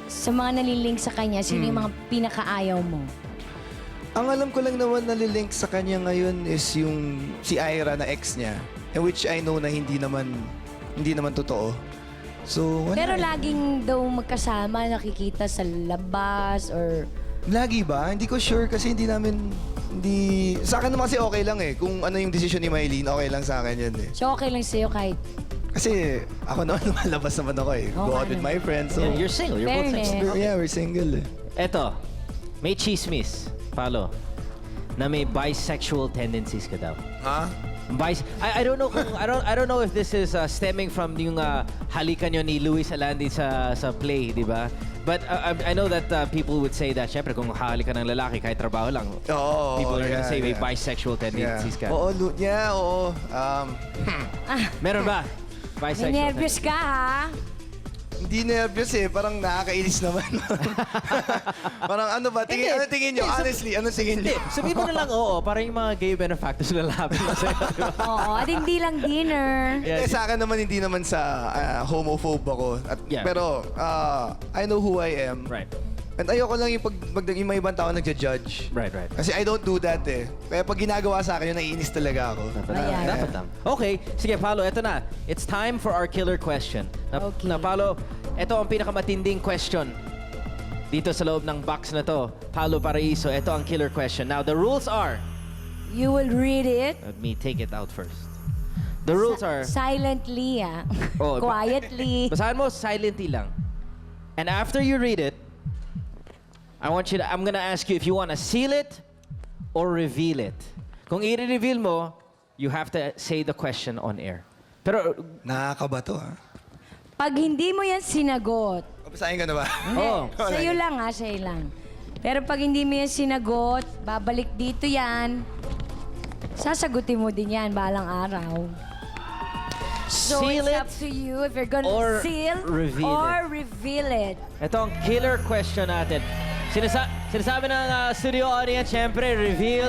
sa mga nalilink sa kanya, sino yung mga pinakaayaw mo? Ang alam ko lang naman nalilink sa kanya ngayon is yung si Ira na ex niya. And which I know na hindi naman totoo. So, wala. Pero laging daw magkasama, nakikita sa labas or... Lagi ba? Hindi ko sure kasi sa akin naman kasi okay lang eh. Kung ano yung decision ni Maylene, okay lang sa akin yun eh. So okay lang sa'yo kahit... Kasi ako naman lumalabas naman ako eh. Go out with my friends. So, Yeah, you're single. You're both Fairness. single. yeah, we're single eh. Eto, may chismis, Palo, na may bisexual tendencies ka daw. Ha? I don't know kung I don't know if this is stemming from yung halikan nyo ni Luis Alandi sa play, di ba? But I know that people would say that syempre kung hahalikan ng lalaki kahit trabaho lang. Oo. People are gonna say may yeah. bisexual tendencies ka. Oo, oo. Meron ba? May Bisexual nervous ka, ha? Hindi nervous eh. Parang nakakainis naman. Parang ano ba? Ano tingin nyo? Honestly, ano tingin nyo? Sabihin mo na lang oo, para yung mga gay benefactors lalapit na sa'yo. di ba? Oo, at hindi lang dinner. Sa akin naman, hindi naman sa homophobe ako. Yeah. Pero, I know who I am. Right. And ayoko lang yung may ibang tao nagja-judge. Right. Kasi I don't do that eh. Kaya pag ginagawa sa akin, naiinis talaga ako. Dapat lang. Okay, sige Palo, eto na. It's time for our killer question. Na Palo, eto ang pinakamatinding question dito sa loob ng box na to. Palo Paraiso, eto ang killer question. Now, the rules are... You will read it Let me take it out first. The rules are... silently, ah. Oh, Quietly. Basahan mo, silently lang. And after you read it, I'm gonna ask you if you wanna seal it or reveal it. Kung i-reveal mo, you have to say the question on air. Pero, Nakakaba to ha. Pag hindi mo yan sinagot, Papasahin ka na ba? oh, sa'yo lang, ha? Sa'yo lang. Pero pag hindi mo yan sinagot, babalik dito yan, sasagutin mo din yan balang araw. So seal it's it up to you if you're gonna or seal reveal or reveal it. ito ang killer question natin. Sinasabi ng studio audience, syempre, reveal.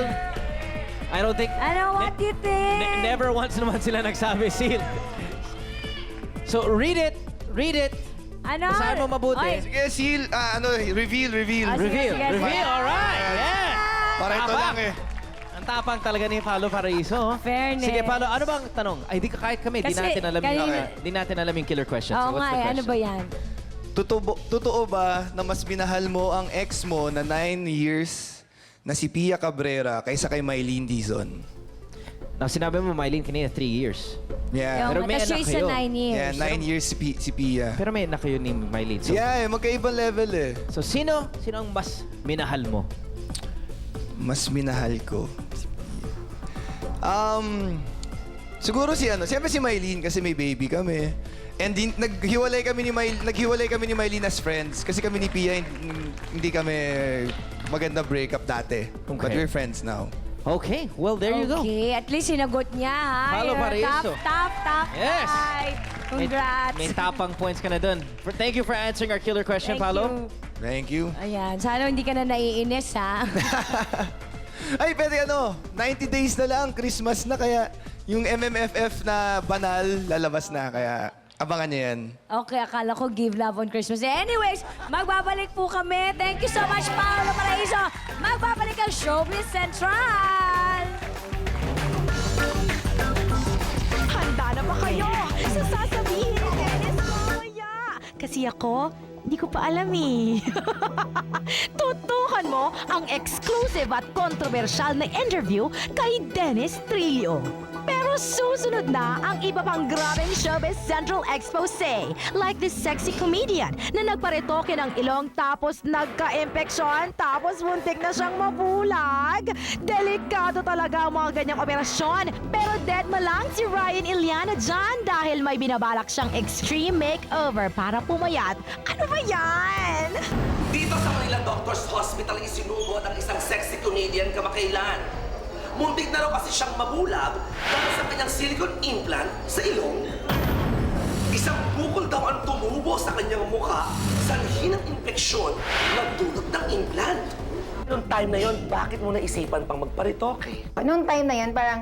I don't think... Ano, what do you think? Never once naman sila nagsabi, seal. So, read it. Ano? Basahin mo mabuti. Oy. Sige, seal. Reveal. Ah, sige, sige. Reveal, alright. Yeah. Para ito Tapang. lang eh. Ang tapang talaga ni Palo Paraiso. Fairness. Sige, Palo, ano bang tanong? Ay, di kahit kami, di Kasi natin alam yung, kanina- di natin alam yung killer question. Oo So, what's nga, the ano question? ba yan? Totoo ba na mas minahal mo ang ex mo na 9 years na si Pia Cabrera kaysa kay Maylene Dizon? Now, sinabi mo, Mylene, kanina 3 years. Yeah. Pero may Tapos anak yung isa kayo. 9 years. Yeah, 9 years si Pia. Pero may anak kayo ni Mylene. So, Yeah, magkaibang level eh. so sino ang mas minahal mo? Mas minahal ko. Siguro siyempre si Maylene kasi may baby kami. And naghiwalay kami ni Maylene as friends kasi kami ni Pia hindi kami maganda breakup dati. But Okay. we're friends now. Okay, well, there you go. Okay, at least sinagot niya, ha? Palo You're Paraiso. Top Yes. five. Congrats. May tapang points ka na dun. Thank you for answering our killer question, Thank Palo. you. Thank you. Ayan, sana hindi ka na naiinis, ha? Ay, pwede 90 days na lang, Christmas na, kaya yung MMFF na banal, lalabas na, kaya abangan niyo yan. Okay, akala ko give love on Christmas. Anyways, magbabalik po kami. Thank you so much, Paolo Paraiso. Magbabalik ang Showbiz Central. Handa na ba kayo sa sasabihin ni Dennis mamaya? Kasi ako, hindi ko pa alam eh. Tutukan mo ang exclusive at controversial na interview kay Dennis Trillo. Pero Pero susunod na ang iba pang grabeng Showbiz Central expose. Like this sexy comedian na nagparetoke ng ilong tapos nagka-impeksyon tapos muntik na siyang mabulag. Delikado talaga ang mga ganyang operasyon. Pero dead ma lang si Ryan Iliana dyan dahil may binabalak siyang extreme makeover para pumayat. Ano ba yan? Dito sa Manila Doctors Hospital, isinugot ang isang sexy comedian kamakailan. Muntik na raw kasi siyang mabulag dahil sa kanyang silicone implant sa ilong. Isang bukol daw ang tumubo sa kanyang mukha sa hinang infeksyon na dulot ng implant. Noong time na yon, bakit mo naisipan pang magparitoke? Noong time na yan, parang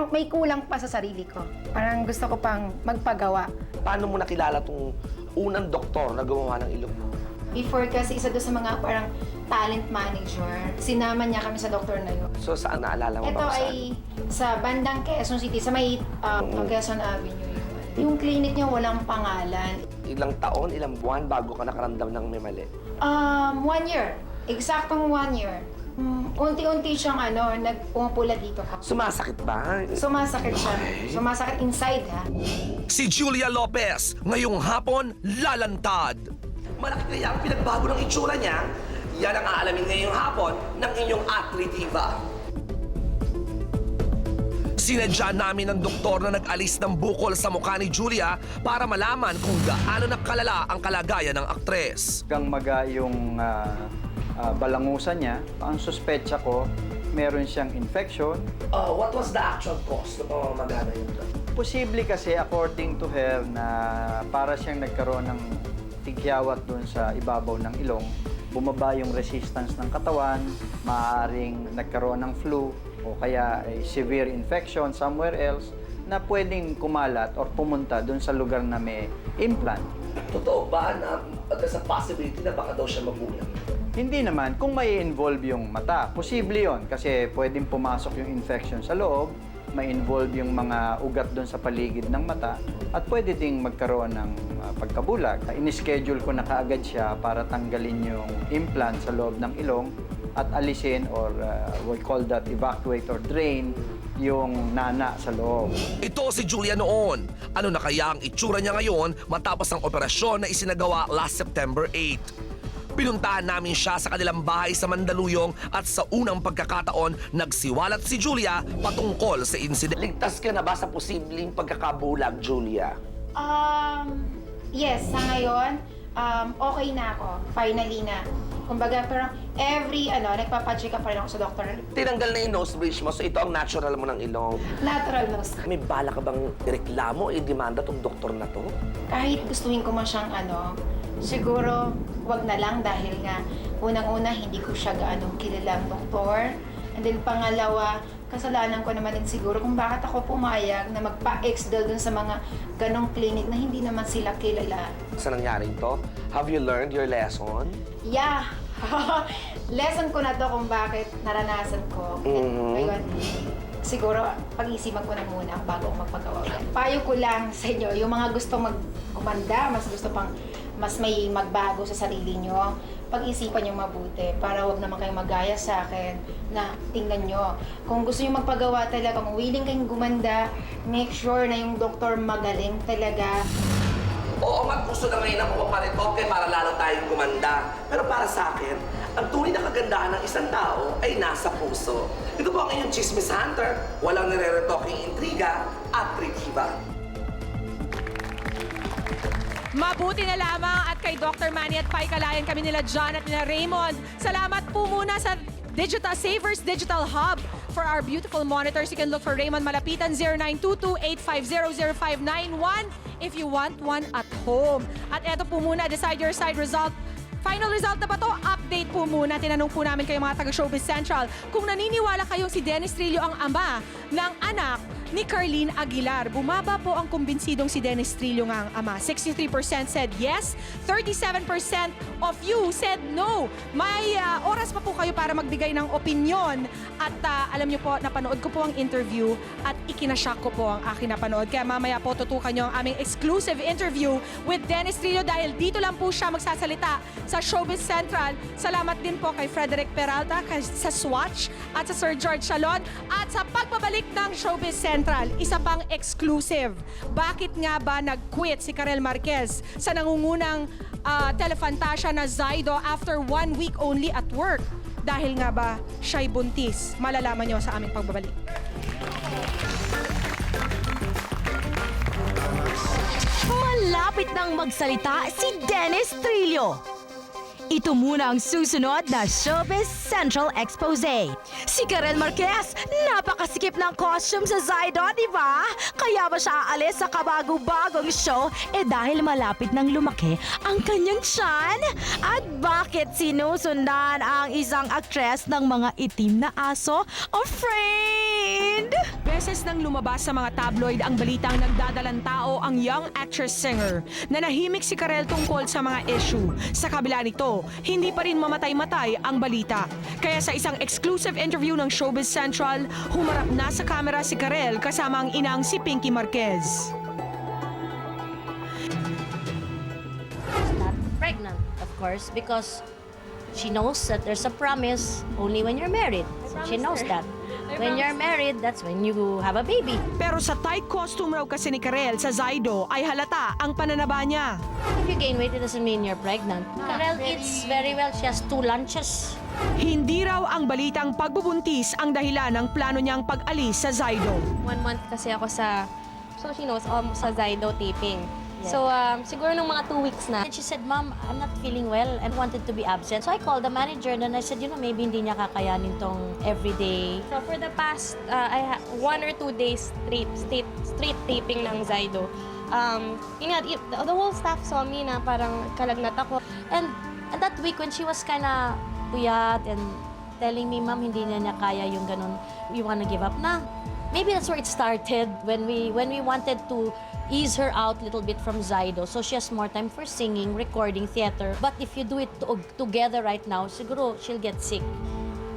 may kulang pa sa sarili ko. Parang gusto ko pang magpagawa. Paano mo nakilala tong unang doktor na gumawa ng ilong mo? Before kasi isa doon sa mga parang talent manager, sinama niya kami sa doktor na yun. So saan naalala mo Ito ba kung saan? ay sa bandang Quezon City, sa may Quezon Avenue yun. Yung clinic niya walang pangalan. Ilang taon, ilang buwan bago ka nakaramdam ng may mali? 1 year. Eksaktong 1 year. Unti-unti siyang nagpumapula dito ka. Sumasakit ba? Sumasakit siya. Sumasakit inside, ha? Si Julia Lopez, ngayong hapon, lalantad. Malaki kaya ang pinagbago ng itsura niya? Yan ang aalamin ngayong hapon ng inyong Atletiba. Sinadya namin ng doktor na nag-alis ng bukol sa mukha ni Julia para malaman kung gaano na kalala ang kalagayan ng aktres. Hanggang maga yung balangusan niya, ang suspetsa ko, meron siyang infection. What was the actual cause ng pamamagana yun? Posible kasi, according to her, na para siyang nagkaroon ng tigyawat doon sa ibabaw ng ilong, bumaba yung resistance ng katawan, maaaring nagkaroon ng flu, o kaya a severe infection somewhere else na pwedeng kumalat or pumunta doon sa lugar na may implant. Totoo ba na there's a possibility na baka daw siya mabulag? Hindi naman. Kung may involve yung mata, posible yon kasi pwedeng pumasok yung infection sa loob, may involve yung mga ugat doon sa paligid ng mata, at pwede ding magkaroon ng pagkabulag. In-schedule ko na kaagad siya para tanggalin yung implant sa loob ng ilong at alisin or we call that evacuate or drain yung nana sa loob. Ito si Julia noon. Ano na kaya ang itsura niya ngayon matapos ang operasyon na isinagawa last September 8? Pinuntahan namin siya sa kanilang bahay sa Mandaluyong at sa unang pagkakataon, nagsiwalat si Julia patungkol sa insidente. Ligtas ka na ba sa posibleng pagkakabulag, Julia? Yes, sa ngayon, okay na ako. Finally na. Kumbaga, pero nagpapacheck up pa rin ako sa doktor. Tinanggal na yung nose bridge mo, so ito ang natural mo ng ilong. Natural nose. May bala ka bang reklamo, i-demanda tong doktor na to? Kahit gustuhin ko man siyang siguro wag na lang dahil nga unang-una hindi ko siya gaanong kilalang doktor. And then pangalawa, kasalanan ko naman din siguro kung bakit ako pumayag na magpa-exdal dun sa mga ganong clinic na hindi naman sila kilala. Sa nangyari ito, have you learned your lesson? Yeah! Lesson ko na to kung bakit naranasan ko. Ngayon, siguro pag-isipan ko na muna bago ako magpagawa. Payo ko lang sa inyo, yung mga gusto magkumanda, mas may magbago sa sarili nyo, pag-isipan nyo mabuti para huwag naman kayong magaya sa akin na tingnan nyo. Kung gusto nyo magpagawa talaga, kung willing kayong gumanda, make sure na yung doktor magaling talaga. Oo nga, gusto na ngayon ako maparitoke para lalo tayong gumanda. Pero para sa akin, ang tunay na kagandahan ng isang tao ay nasa puso. Ito po ang inyong Chismis Hunter, walang nire-retoking intriga at Atletiba. Mabuti na lamang at kay Dr. Manny at Pai Kalayan kami nila John at nila Raymond. Salamat po muna sa Digital Savers Digital Hub. For our beautiful monitors, you can look for Raymond Malapitan 0922-850-0591 if you want one at home. At eto po muna, decide your side result. Final result na ba to? Update po muna. Tinanong po namin kayo mga taga-Showbiz Central kung naniniwala kayong si Dennis Trillo ang ama ng anak ni Carlene Aguilar. Bumaba po ang kumbinsidong si Dennis Trillo nga ang ama. 63% said yes, 37% of you said no. May oras pa po kayo para magbigay ng opinyon at alam niyo po, napanood ko po ang interview at ikinashock ko po ang aking napanood. Kaya mamaya po tutukan niyo ang aming exclusive interview with Dennis Trillo dahil dito lang po siya magsasalita sa Showbiz Central. Salamat din po kay Frederick Peralta, sa Swatch at sa Sir George Salon at sa pagbabalik ng Showbiz Central. Isa pang exclusive. Bakit nga ba nag-quit si Karel Marquez sa nangungunang telefantasya na Zaido after 1 week only at work? Dahil nga ba siya'y buntis? Malalaman niyo sa aming pagbabalik. Malapit nang magsalita si Dennis Trillo. Ito muna ang susunod na Showbiz Central Expose. Si Karel Marquez, napakasikip ng costume sa Zaido, di ba? Kaya ba siya aalis sa kabago-bagong show dahil malapit nang lumaki ang kanyang tiyan? At bakit sinusundan ang isang aktres ng mga itim na aso o friend? Beses nang lumabas sa mga tabloid ang balitang nagdadalang tao ang young actress-singer na nahimik si Karel tungkol sa mga issue. Sa kabila nito, hindi pa rin mamatay-matay ang balita. Kaya sa isang exclusive interview ng Showbiz Central, humarap na sa kamera si Karel kasama ang inang si Pinky Marquez. Not pregnant, of course, because she knows that there's a promise only when you're married. She knows that. When you're married, that's when you have a baby. Pero sa tight costume raw kasi ni Karel sa Zaido ay halata ang pananaba niya. If you gain weight, it doesn't mean you're pregnant. Karel eats very well. She has 2 lunches. Hindi raw ang balitang pagbubuntis ang dahilan ng plano niyang pag-alis sa Zaido. 1 month kasi ako sa, so she knows, sa Zaido taping. So, siguro nung mga 2 weeks na. And she said, Mom, I'm not feeling well and wanted to be absent. So I called the manager and I said, maybe hindi niya kakayanin tong everyday. So for the past 1 or 2 days straight taping ng Zaido, the whole staff saw me na parang kalagnat ako. And that week when she was kinda puyat and telling me, Mom, hindi niya kaya yung ganun, we wanna give up na. Maybe that's where it started when we wanted to ease her out a little bit from Zaido so she has more time for singing, recording, theater. But if you do it together right now, siguro she'll get sick.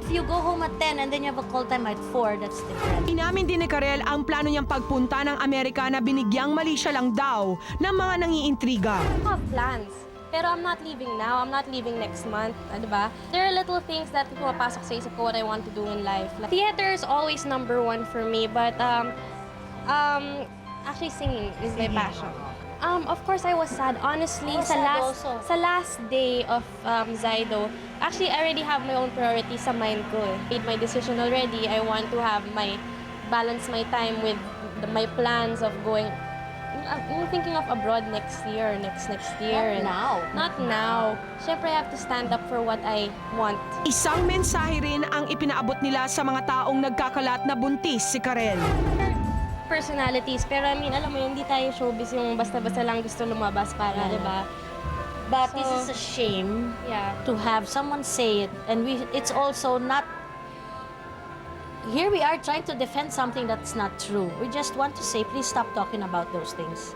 If you go home at 10 and then you have a call time at 4, that's different. Inamin din ni Karel ang plano niyang pagpunta ng Amerika na binigyang mali siya lang daw ng mga nangiintriga. I have plans. Pero I'm not leaving now. I'm not leaving next month. Diba? There are little things that pumapasok sa isip ko what I want to do in life. Like, theater is always number 1 for me, but actually singing is my passion. Of course, I was sad. Honestly, sa last day of Zaido, actually, I already have my own priorities sa mind ko. Made my decision already. I want to have balance my time with my plans of going. I'm thinking of abroad next year, next year. Not now. Siyempre, I have to stand up for what I want. Isang mensahe rin ang ipinaabot nila sa mga taong nagkakalat na buntis si Karel. Personalities, pero alam mo, hindi tayo showbiz yung basta-basta lang gusto lumabas para, diba? But this is a shame to have someone say it, and it's also not. Here we are trying to defend something that's not true. We just want to say, please stop talking about those things.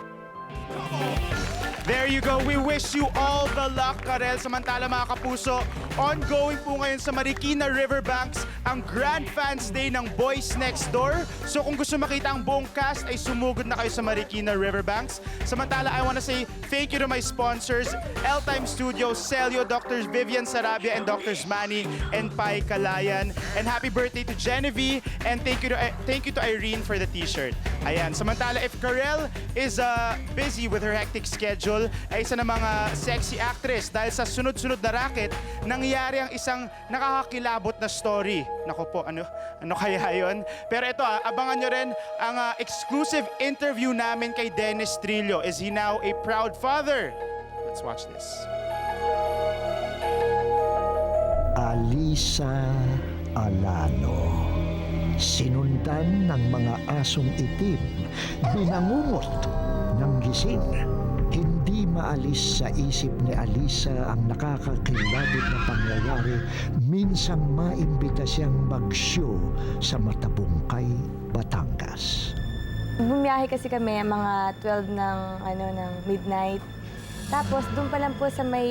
There you go. We wish you all the luck, Karel. Samantala mga kapuso, ongoing po ngayon sa Marikina Riverbanks ang Grand Fans Day ng Boys Next Door. So kung gusto makita ang buong cast ay sumugod na kayo sa Marikina Riverbanks. Samantala, I want to say thank you to my sponsors, L-Time Studios, Celio, Drs. Vivian Sarabia and Drs. Manny and Pai Kalayan. And happy birthday to Genevieve and thank you to Irene for the t-shirt. Ayan, samantala if Karel is busy with her hectic schedule, ay isa ng mga sexy actress dahil sa sunod-sunod na racket, nangyari ang isang nakakakilabot na story. Naku po, ano kaya yon? Pero ito, abangan nyo rin ang exclusive interview namin kay Dennis Trillo. Is he now a proud father? Let's watch this. Alisa Alano. Sinundan ng mga asong itim, binangungot ng gising. Hindi maalis sa isip ni Alisa ang nakakakilabot na pangyayari. Minsang maimbita siyang mag-show sa Matabungkay, Batangas. Bumiyahe kasi kami mga 12 ng midnight. Tapos doon pa lang po sa may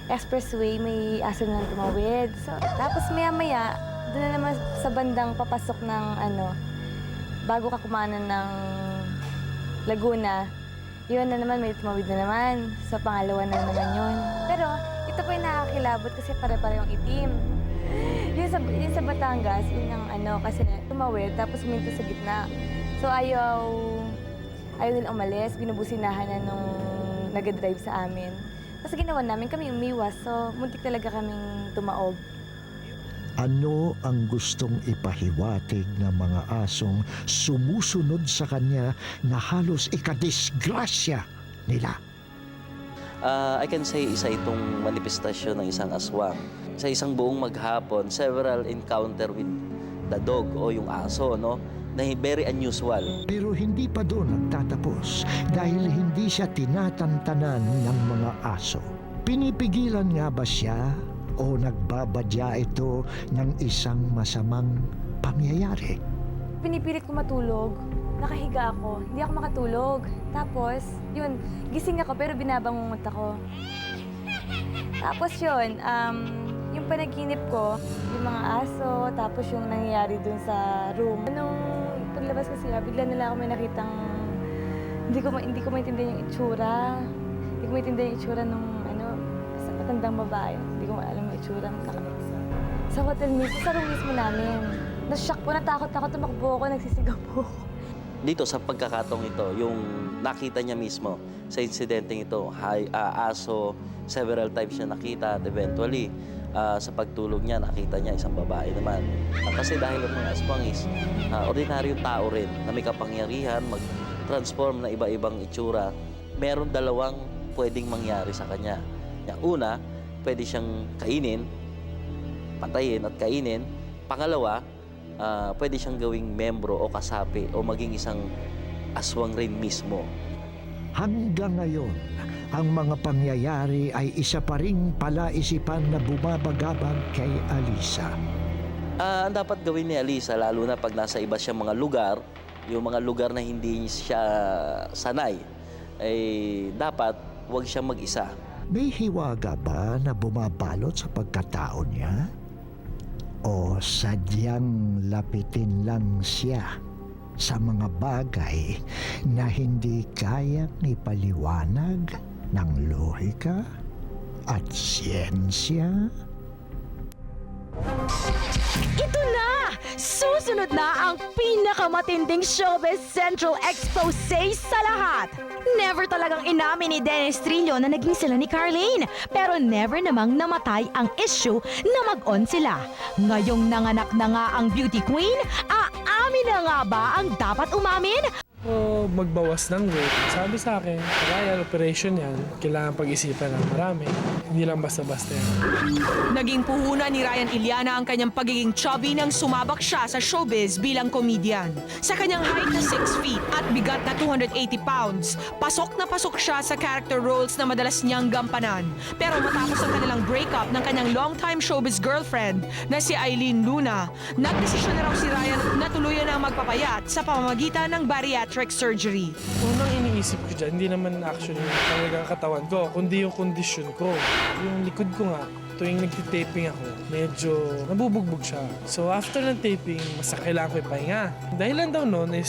expressway, may aso na tumawid. So, tapos maya-maya, doon na naman sa bandang papasok ng bago ka kumanan ng Laguna, yun na naman, may tumawid na naman. Sa pangalawa na naman yun. Pero ito po yung nakakilabot kasi pare-parehong itim. Yung sa Batangas, yun ang kasi tumawid, tapos huminto sa gitna. So ayaw nila umalis, binubusinahan na nung nag-drive sa amin. Kasi ginawa namin, kami umiwas, so muntik talaga kaming tumaob. Ano ang gustong ipahiwatig ng mga asong sumusunod sa kanya na halos ikadisgrasya nila? I can say isa itong manifestasyon ng isang aswang. Sa isang buong maghapon, several encounter with the dog o yung aso, no? Na very unusual. Pero hindi pa doon nagtatapos dahil hindi siya tinatantanan ng mga aso. Pinipigilan nga ba siya o nagbabadya ito ng isang masamang pangyayari? Pinipilit ko matulog, nakahiga ako, hindi ako makatulog. Tapos, yun, gising ako pero binabangungot ako. Tapos yun, yung panaginip ko, yung mga aso, tapos yung nangyayari dun sa room. Nung paglabas ko sila, bigla nila ako may nakitang hindi ko maintindihan yung itsura. Hindi ko maintindihan yung itsura nung sa matandang babae. Hindi ko alam yung itsura. Sa hotel mismo, sa room mismo namin. Nashock po, natakot ako, tumakbo ako, nagsisigaw po. Dito sa pagkakataong ito, yung nakita niya mismo sa insidenteng ito, aso, several times siya nakita at eventually, sa pagtulog niya, nakita niya isang babae naman. Kasi dahil ang mga aswangis, ordinaryong tao rin na may kapangyarihan mag-transform na iba-ibang itsura, meron dalawang pwedeng mangyari sa kanya. Una, pwede siyang kainin, patayin at kainin. Pangalawa, pwede siyang gawing membro o kasapi o maging isang aswang rin mismo. Hanggang ngayon, ang mga pangyayari ay isa pa ring palaisipan na bumabagabag kay Alisa. Ang dapat gawin ni Alisa, lalo na pag nasa iba siyang mga lugar, yung mga lugar na hindi siya sanay, ay dapat huwag siyang mag-isa. May hiwaga ba na bumabalot sa pagkatao niya? O sadyang lapitin lang siya sa mga bagay na hindi kayang ipaliwanag ng lohika at siyensya? Ito na! Susunod na ang pinakamatinding Showbiz Central Expose sa lahat! Never talagang inamin ni Dennis Trillo na naging sila ni Carlene, pero never namang namatay ang issue na mag-on sila. Ngayong nanganak na nga ang beauty queen, aamin na nga ba ang dapat umamin? O magbawas ng weight. Sabi sa akin, trial operation yan, kailangan pag-isipan ng marami. Hindi lang basta-basta yan. Naging puhunan ni Ryan Iliana ang kanyang pagiging chubby nang sumabak siya sa showbiz bilang comedian. Sa kanyang height na 6 feet at bigat na 280 pounds, pasok na pasok siya sa character roles na madalas niyang gampanan. Pero matapos ang kanilang breakup ng kanyang longtime showbiz girlfriend na si Aileen Luna, nagdesisyon na raw si Ryan na tuluyan ang magpapayat sa pamamagitan ng bariatric surgery. Unang iniisip ko dyan, hindi naman actually talaga katawan ko, kundi yung kondisyon ko. Yung likod ko nga, tuwing nagtitaping ako, medyo nabubugbog siya. So after ng taping, mas kailangan ko ipahinga. Dahilan daw noon is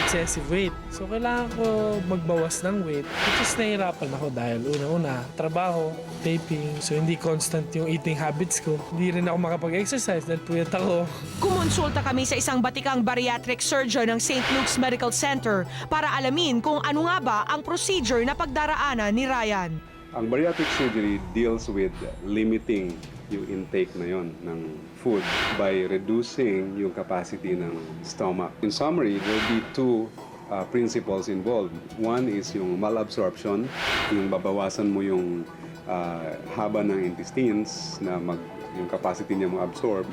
excessive weight. So kailangan ko magbawas ng weight, which is nahihirapan ako dahil una-una, trabaho, taping, so hindi constant yung eating habits ko. Hindi rin ako makapag-exercise dahil puyat ako. Kumonsulta kami sa isang batikang bariatric surgeon ng St. Luke's Medical Center para alamin kung ano nga ba ang procedure na pagdaraanan ni Ryan. Ang bariatric surgery deals with limiting yung intake na yon ng food by reducing yung capacity ng stomach. In summary, there will be two principles involved. One is yung malabsorption, yung babawasan mo yung haba ng intestines na yung capacity niya mag-absorb.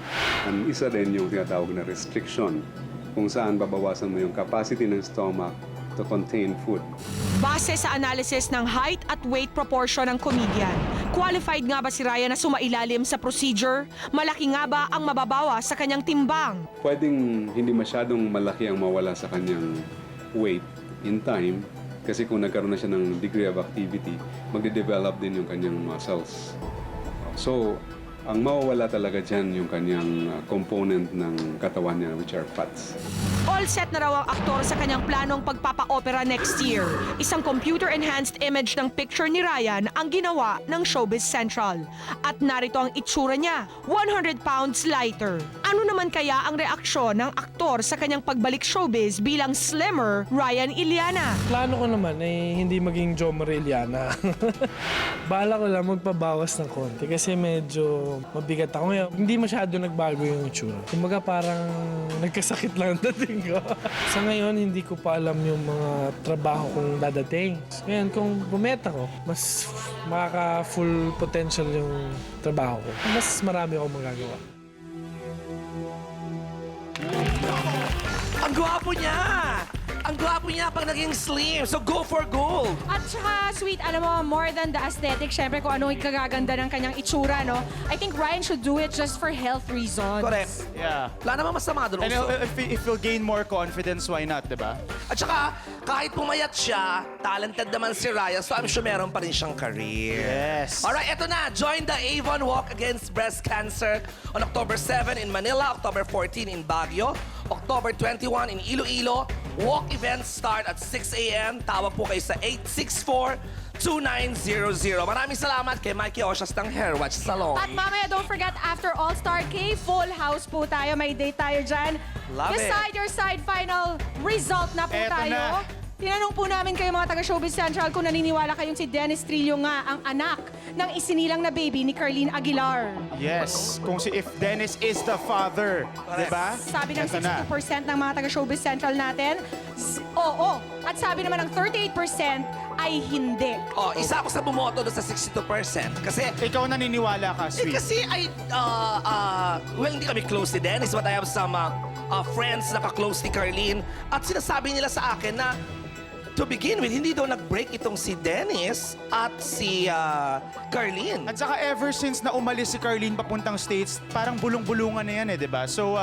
And isa din yung tinatawag na restriction, kung saan babawasan mo yung capacity ng stomach to contain food. Base sa analysis ng height at weight proportion ng comedian, Qualified nga ba si Ryan na sumailalim sa procedure? Malaki nga ba ang mababawa sa kanyang timbang? Pwedeng hindi masyadong malaki ang mawala sa kanyang weight in time kasi kung nagkaroon na siya ng degree of activity, magde-develop din yung kanyang muscles. So, ang mawawala talaga dyan yung kanyang component ng katawan niya, which are fats. All set na raw ang aktor sa kanyang planong pagpapa-opera next year. Isang computer-enhanced image ng picture ni Ryan ang ginawa ng Showbiz Central. At narito ang itsura niya, 100 pounds lighter. Ano naman kaya ang reaksyon ng aktor sa kanyang pagbalik showbiz bilang slimmer Ryan Iliana? Plano ko naman ay hindi maging Jomar Iliana. Bala ko lang magpabawas ng konti kasi medyo mabigat ako ngayon. Hindi masyado nagbago yung itsura. Kumbaga parang nagkasakit lang ang dating ko. Sa ngayon, hindi ko pa alam yung mga trabaho kong dadating. Ngayon, kung bumeta ko, mas makaka-full potential yung trabaho ko. Mas marami akong magagawa. Ang gwapo niya! Ang gwapo niya pag naging slim. So go for gold. At saka, sweet, alam mo, more than the aesthetic, syempre kung ano yung kagaganda ng kanyang itsura, no? I think Ryan should do it just for health reasons. Correct. Yeah. Wala namang masama doon. And also. if you'll gain more confidence, why not, di ba? At saka, kahit pumayat siya, talented naman si Ryan, so I'm sure meron pa rin siyang career. Yes. Alright, eto na. Join the Avon Walk Against Breast Cancer on October 7 in Manila, October 14 in Baguio, October 21 in Iloilo. Walk events start at 6 a.m. Tawag po kayo sa 864-2900. Maraming salamat kay Mikey Oshas ng Hair Watch Salon. At mamaya, don't forget, after All-Star K, full house po tayo. May date tayo dyan. Love it. Decide your side final result na po Eto tayo. na. Tinanong po namin kayo mga taga-Showbiz Central kung naniniwala kayong si Dennis Trillo nga ang anak ng isinilang na baby ni Carlene Aguilar. Yes. Kung if Dennis is the father, di ba? Sabi ng Eto na. 60% ng mga taga-Showbiz Central natin, oo. At sabi naman ng 38% ay hindi. Oh, isa ako sa bumoto doon sa 62%. Kasi, Ikaw naniniwala ka, sweet. kasi well, hindi kami close ni Dennis, but I have some friends na ka-close ni Carlene. At sinasabi nila sa akin na, to begin with, hindi daw nag-break itong si Dennis at si Carlene. At saka ever since na umalis si Carlene papuntang States, parang bulong-bulungan na yan eh, di ba? So,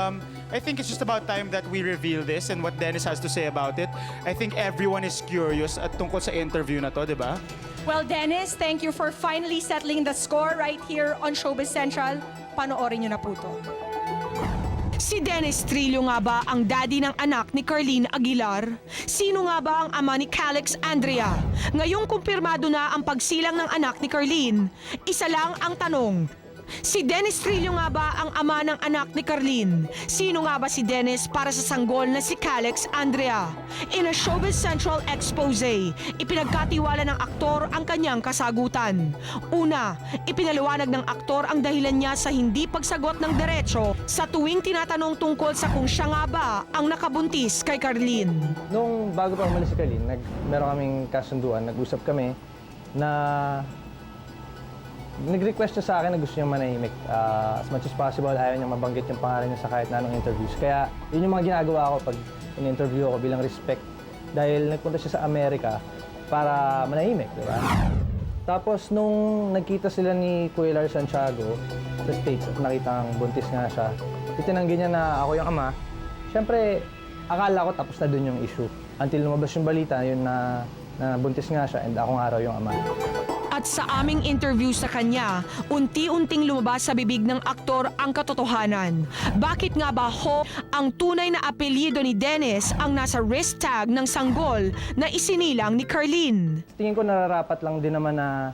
I think it's just about time that we reveal this and what Dennis has to say about it. I think everyone is curious at tungkol sa interview na to, di ba? Well, Dennis, thank you for finally settling the score right here on Showbiz Central. Panoorin nyo na po to. Si Dennis Trillo nga ba ang daddy ng anak ni Carlene Aguilar? Sino nga ba ang ama ni Calix Andrea? Ngayong kumpirmado na ang pagsilang ng anak ni Carlene, isa lang ang tanong. Si Dennis Trillo nga ba ang ama ng anak ni Carlene? Sino nga ba si Dennis para sa sanggol na si Calix Andrea? In a Showbiz Central expose, ipinagkatiwala ng aktor ang kanyang kasagutan. Una, ipinaliwanag ng aktor ang dahilan niya sa hindi pagsagot ng diretso sa tuwing tinatanong tungkol sa kung siya nga ba ang nakabuntis kay Carlene. Nung bago pa umalis si Carlene, meron kaming kasunduan, nag-usap kami na nag-request siya sa akin na gusto niya manahimik. As much as possible, ayaw niya mabanggit yung pangalan niya sa kahit na anong interviews. Kaya yun yung mga ginagawa ko pag in-interview ako bilang respect. Dahil nagpunta siya sa Amerika para manahimik, di ba? Tapos nung nagkita sila ni Kuya Lars Santiago sa States at nakita ang buntis nga siya, itinanggi niya na ako yung ama. Siyempre, akala ko tapos na dun yung issue. Until lumabas yung balita, yun na buntis nga siya and ako nga raw yung ama. At sa aming interview sa kanya, unti-unting lumabas sa bibig ng aktor ang katotohanan. Bakit nga ba ang tunay na apelyido ni Dennis ang nasa wrist tag ng sanggol na isinilang ni Carlene? Tingin ko nararapat lang din naman na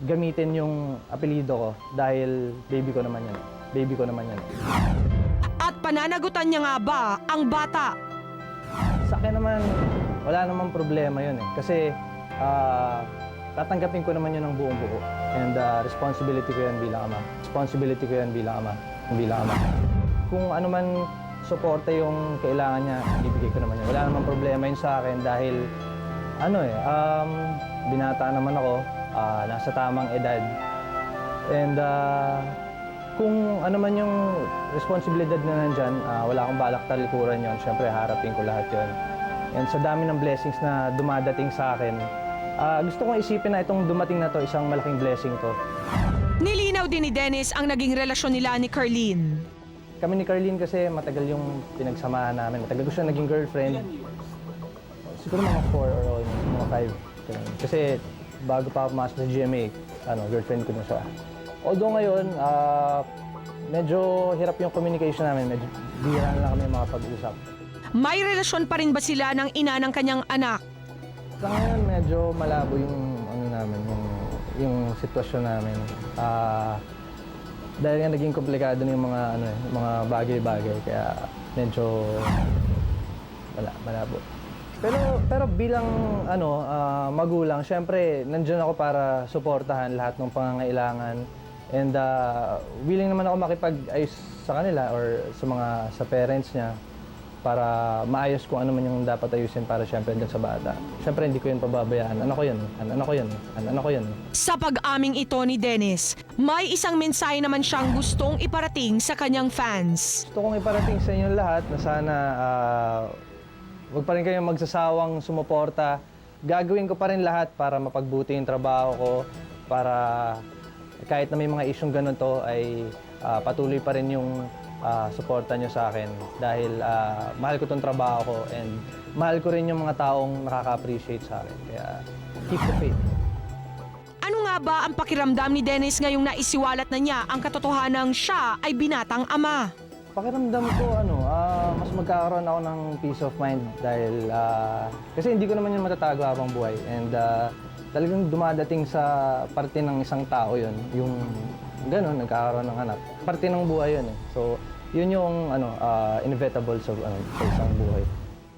gamitin yung apelyido ko dahil baby ko naman yan. Baby ko naman yan. At pananagutan niya nga ba ang bata? Sa akin naman, wala namang problema yun eh. Kasi tatanggapin ko naman yun ng buong buo. And responsibility ko yan bilang ama. Responsibility ko yan bilang ama. Kung ano man suporta yung kailangan niya, ibigay ko naman yun. Wala namang problema yun sa akin dahil binata naman ako, nasa tamang edad. And kung ano man yung responsibilidad na nandyan, wala akong balak talikuran yun. Siyempre, harapin ko lahat yun. And sa dami ng blessings na dumadating sa akin, Gusto kong isipin na itong dumating na to, isang malaking blessing to. Nilinaw din ni Dennis ang naging relasyon nila ni Carlene. Kami ni Carlene kasi matagal yung pinagsamahan namin. Matagal ko siya naging girlfriend. Siguro mga 4 or almost, mga 5. Kasi bago pa ako pumasok sa GMA, girlfriend ko na siya. Although ngayon, medyo hirap yung communication namin. Medyo bihira na lang kami makapag-usap. May relasyon pa rin ba sila ng ina ng kanyang anak? Sa ngayon, medyo malabo yung yung sitwasyon namin. Dahil nga naging komplikado na yung mga bagay-bagay, kaya medyo malabo. Pero bilang magulang, syempre nandiyan ako para suportahan lahat ng pangangailangan, and willing naman ako makipag-ayos sa kanila or sa parents niya para maayos kung ano man yung dapat ayusin para syempre dyan sa bata. Syempre hindi ko yun pababayaan. Anak ko yun. Sa pag-aming ito ni Dennis, may isang mensahe naman siyang gustong iparating sa kanyang fans. Gusto kong iparating sa inyo lahat na sana huwag pa rin kayong magsasawang sumuporta. Gagawin ko pa rin lahat para mapagbuti yung trabaho ko, para kahit na may mga isyong ganun to ay patuloy pa rin yung suporta nyo sa akin dahil mahal ko tong trabaho ko and mahal ko rin yung mga taong nakaka-appreciate sa akin. Kaya keep the faith. Ano nga ba ang pakiramdam ni Dennis ngayong naisiwalat na niya ang katotohanang siya ay binatang ama? Pakiramdam ko, mas magkakaroon ako ng peace of mind dahil kasi hindi ko naman yun matatago habang buhay. And talagang dumadating sa parte ng isang tao yun, yung gano'n, nagkakaroon ng anak. Parte ng buhay yun eh. So, yun yung inevitable sa isang buhay.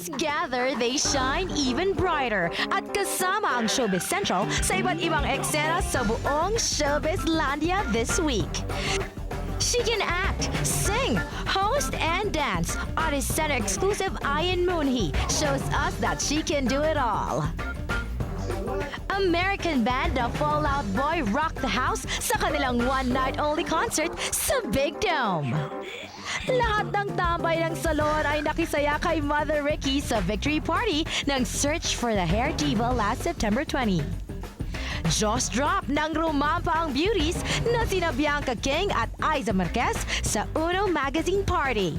Together, they shine even brighter. At kasama ang Showbiz Central sa iba't ibang eksena sa buong Showbizlandia this week. She can act, sing, host, and dance. Artist Center exclusive Ian Moonhee shows us that she can do it all. American band The Fall Out Boy rocked the house sa kanilang one-night-only concert sa Big Dome. Lahat ng tambay ng salon ay nakisaya kay Mother Ricky sa victory party ng Search for the Hair Diva last September 20. Jaws drop ng rumampa ang beauties na sina Bianca King at Aiza Marquez sa Uno Magazine Party.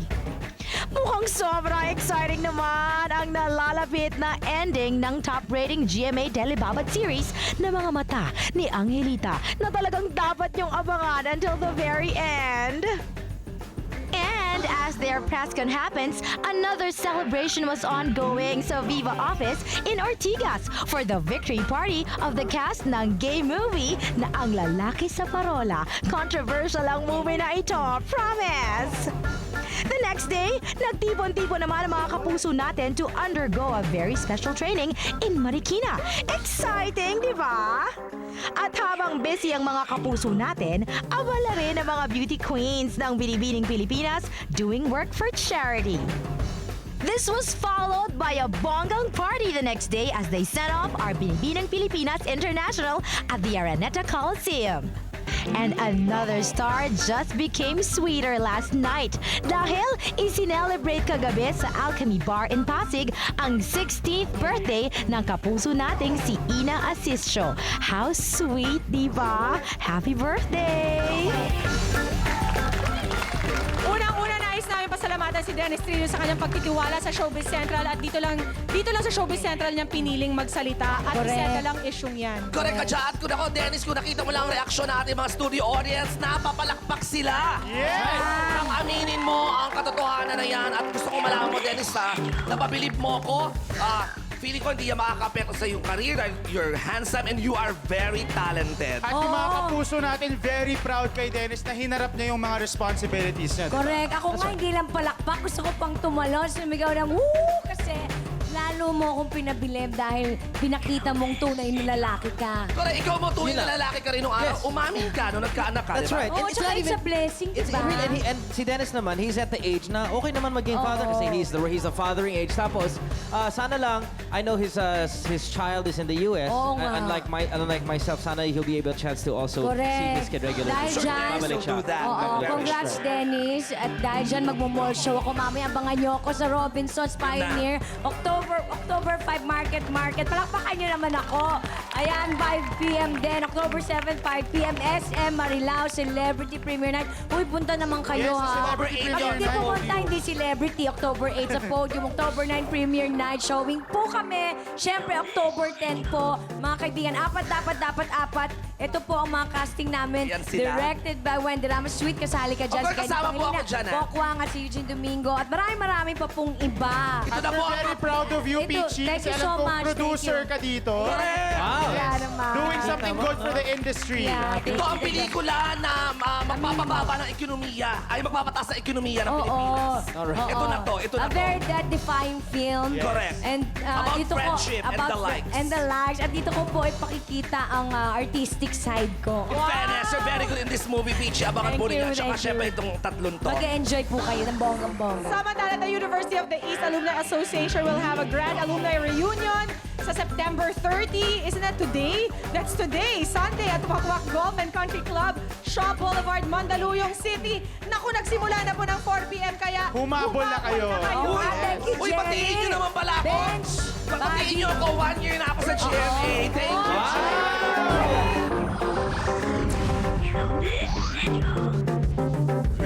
Mukhang sobrang exciting naman ang nalalapit na ending ng top-rating GMA Telebabad series na Mga Mata ni Angelita na talagang dapat niyong abangan until the very end. And as their press con happens, another celebration was ongoing sa Viva office in Ortigas for the victory party of the cast ng gay movie na Ang Lalaki sa Parola. Controversial ang movie na ito, promise! The next day, nagtipon-tipon naman ang mga kapuso natin to undergo a very special training in Marikina. Exciting, di ba? At habang busy ang mga kapuso natin, abala rin ang mga beauty queens ng Binibining Pilipinas doing work for charity. This was followed by a bonggang party the next day as they sent off our Binibining Pilipinas International at the Araneta Coliseum. And another star just became sweeter last night dahil isinelebrate kagabi sa Alchemy Bar in Pasig ang 16th birthday ng kapuso nating si Ina Asisio. How sweet, diba? Happy birthday! Unang-una nais namin pasalamatan si Dennis Trillo sa kanyang pagtitiwala sa Showbiz Central at dito lang sa Showbiz Central niyang piniling magsalita at iseta lang isyung yan. Correct ka dyan. Kung ako, Dennis, kung nakita mo lang ang reaksyon ng ating mga studio audience, napapalakpak sila. Yes! Nang aminin mo ang katotohanan na yan at gusto ko malaman mo, Dennis, napabilib mo ko. Feeling ko hindi yan makakapekto sa iyong career. You're handsome and you are very talented. At yung mga kapuso natin, very proud kay Dennis na hinarap niya yung mga responsibilities niya. Correct. Ako nga hindi lang palakpak. Gusto ko pang tumalon, sumigaw ng woo! Kasi lalo mo akong pinabilib dahil pinakita mong tunay na lalaki ka. Correct. Ikaw mo tunay na lalaki ka rin nung araw. Umamin ka nung nagkaanak ka, That's diba? right. Oo, tsaka it's a blessing, diba? And si Dennis naman, he's at the age na okay naman maging father kasi he's the fathering age. Tapos, sana lang, I know his child is in the US. Oo nga. Unlike myself, sana he'll be able chance to also see his Correct. kid regularly. Dahil dyan, Babalik siya. Oo, congrats Dennis. At dahil dyan, magmo-mall show ako. Mamaya abangan nyo ako sa Robinson's Pioneer. October 5 Market. Palakpakan nyo naman ako. Ayan, 5 p.m. din. October 7, 5 p.m. SM Marilao Celebrity Premiere Night. Uy, punta naman kayo, Yes, ha? Celebrity Pag Premiere hindi Night. pumunta, hindi celebrity. October 8 sa podium. October 9 Premiere Night. Showing po kami. Siyempre, October 10 po. Mga kaibigan, apat. Ito po ang mga casting namin. Yan sila. Directed by Wendy Ramos. Sweet, kasali ka dyan. Of course, Si Kenny kasama po ako Pangilinan, dyan, ha? Pokwang at si Eugene Domingo. At marami pa pong iba. Ito na We're po very proud of you, Ito, Peachy. thank Kasi you alam so ko, much. producer Thank ka dito. Kaya naman. Doing something good for the industry. Yeah, thank Ito you. ang pelikula na magpapababa ng ekonomiya. Ay, magpapataas ng ekonomiya ng Pilipinas. Oo. Ito na to. A very death-defying film. Correct. And About dito friendship ko, and the likes. And the likes. At dito ko po ipakikita ang artistic side ko. In fairness, you're very good in this movie, Peachy. Abangan Thank po ninyo. you, Tsaka thank syempre you. itong tatlong to. Mag-enjoy po kayo ng bonggang-bongga. Samantala, the University of the East Alumni Association will have a grand alumni reunion sa September 30. Isn't that today? That's today, Sunday, at Tumakwak Golf and Country Club, Shaw Boulevard, Mandaluyong City. Naku, nagsimula na po ng 4 p.m. kaya Humabol na kayo. Uy, Thank you, uy, Jerry. batiin nyo naman pala ako. Bench. Batiin nyo ako. 1 year na ako sa GMA. Thank you, Jerry.